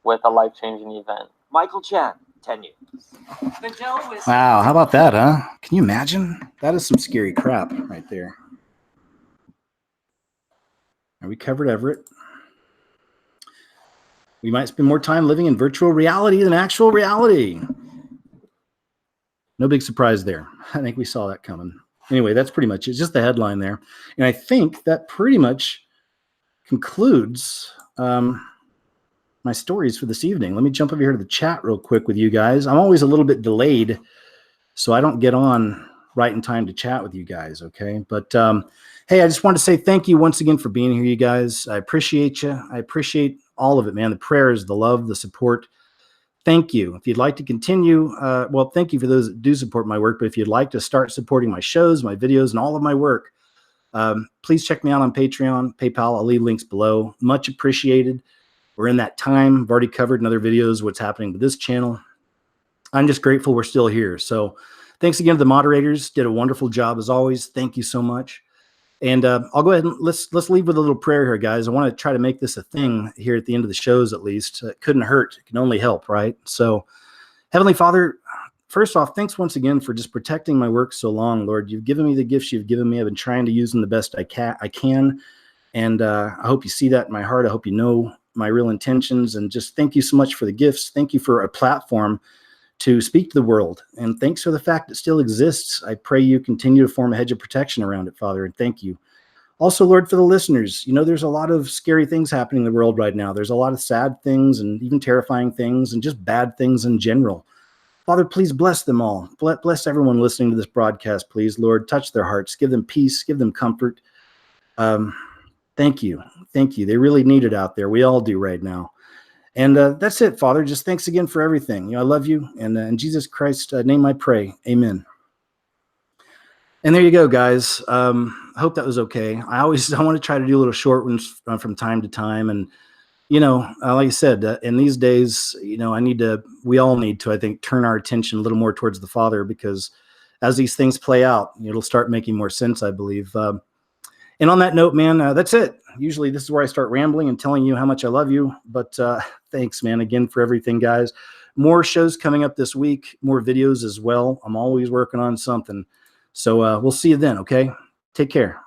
with a life-changing event. Michael Chen, 10 News. Wow, how about that, huh? Can you imagine? That is some scary crap right there. Now, we covered Everett. We might spend more time living in virtual reality than actual reality. No big surprise there. I think we saw that coming. Anyway, that's pretty much it. Just the headline there. And I think that pretty much concludes my stories for this evening. Let me jump over here to the chat real quick with you guys. I'm always a little bit delayed, so I don't get on right in time to chat with you guys, okay? But hey, I just want to say thank you once again for being here, you guys. I appreciate you. I appreciate all of it, man. The prayers, the love, the support. Thank you. If you'd like to continue, well, thank you for those that do support my work, but if you'd like to start supporting my shows, my videos, and all of my work, please check me out on Patreon, PayPal. I'll leave links below. Much appreciated. We're in that time. I've already covered in other videos what's happening with this channel. I'm just grateful we're still here. So thanks again to the moderators. Did a wonderful job as always. Thank you so much. And I'll go ahead and let's leave with a little prayer here, guys. I want to try to make this a thing here at the end of the shows, at least. It couldn't hurt. It can only help, right? So, Heavenly Father, first off, thanks once again for just protecting my work so long, Lord. You've given me the gifts you've given me. I've been trying to use them the best I can. And I hope you see that in my heart. I hope you know my real intentions. And just thank you so much for the gifts. Thank you for a platform to speak to the world. And thanks for the fact it still exists. I pray you continue to form a hedge of protection around it, Father, and thank you. Also, Lord, for the listeners, you know, there's a lot of scary things happening in the world right now. There's a lot of sad things and even terrifying things and just bad things in general. Father, please bless them all. Bless everyone listening to this broadcast, please, Lord. Touch their hearts. Give them peace. Give them comfort. Thank you. Thank you. They really need it out there. We all do right now. And that's it, Father. Just thanks again for everything. You know, I love you. And in Jesus Christ's name I pray. Amen. And there you go, guys. I hope that was okay. I want to try to do little short ones from time to time. And, you know, like I said, in these days, you know, we all need to, I think, turn our attention a little more towards the Father, because as these things play out, it'll start making more sense, I believe. And on that note, man, that's it. Usually this is where I start rambling and telling you how much I love you. But thanks, man, again for everything, guys. More shows coming up this week, more videos as well. I'm always working on something. So we'll see you then, okay? Take care.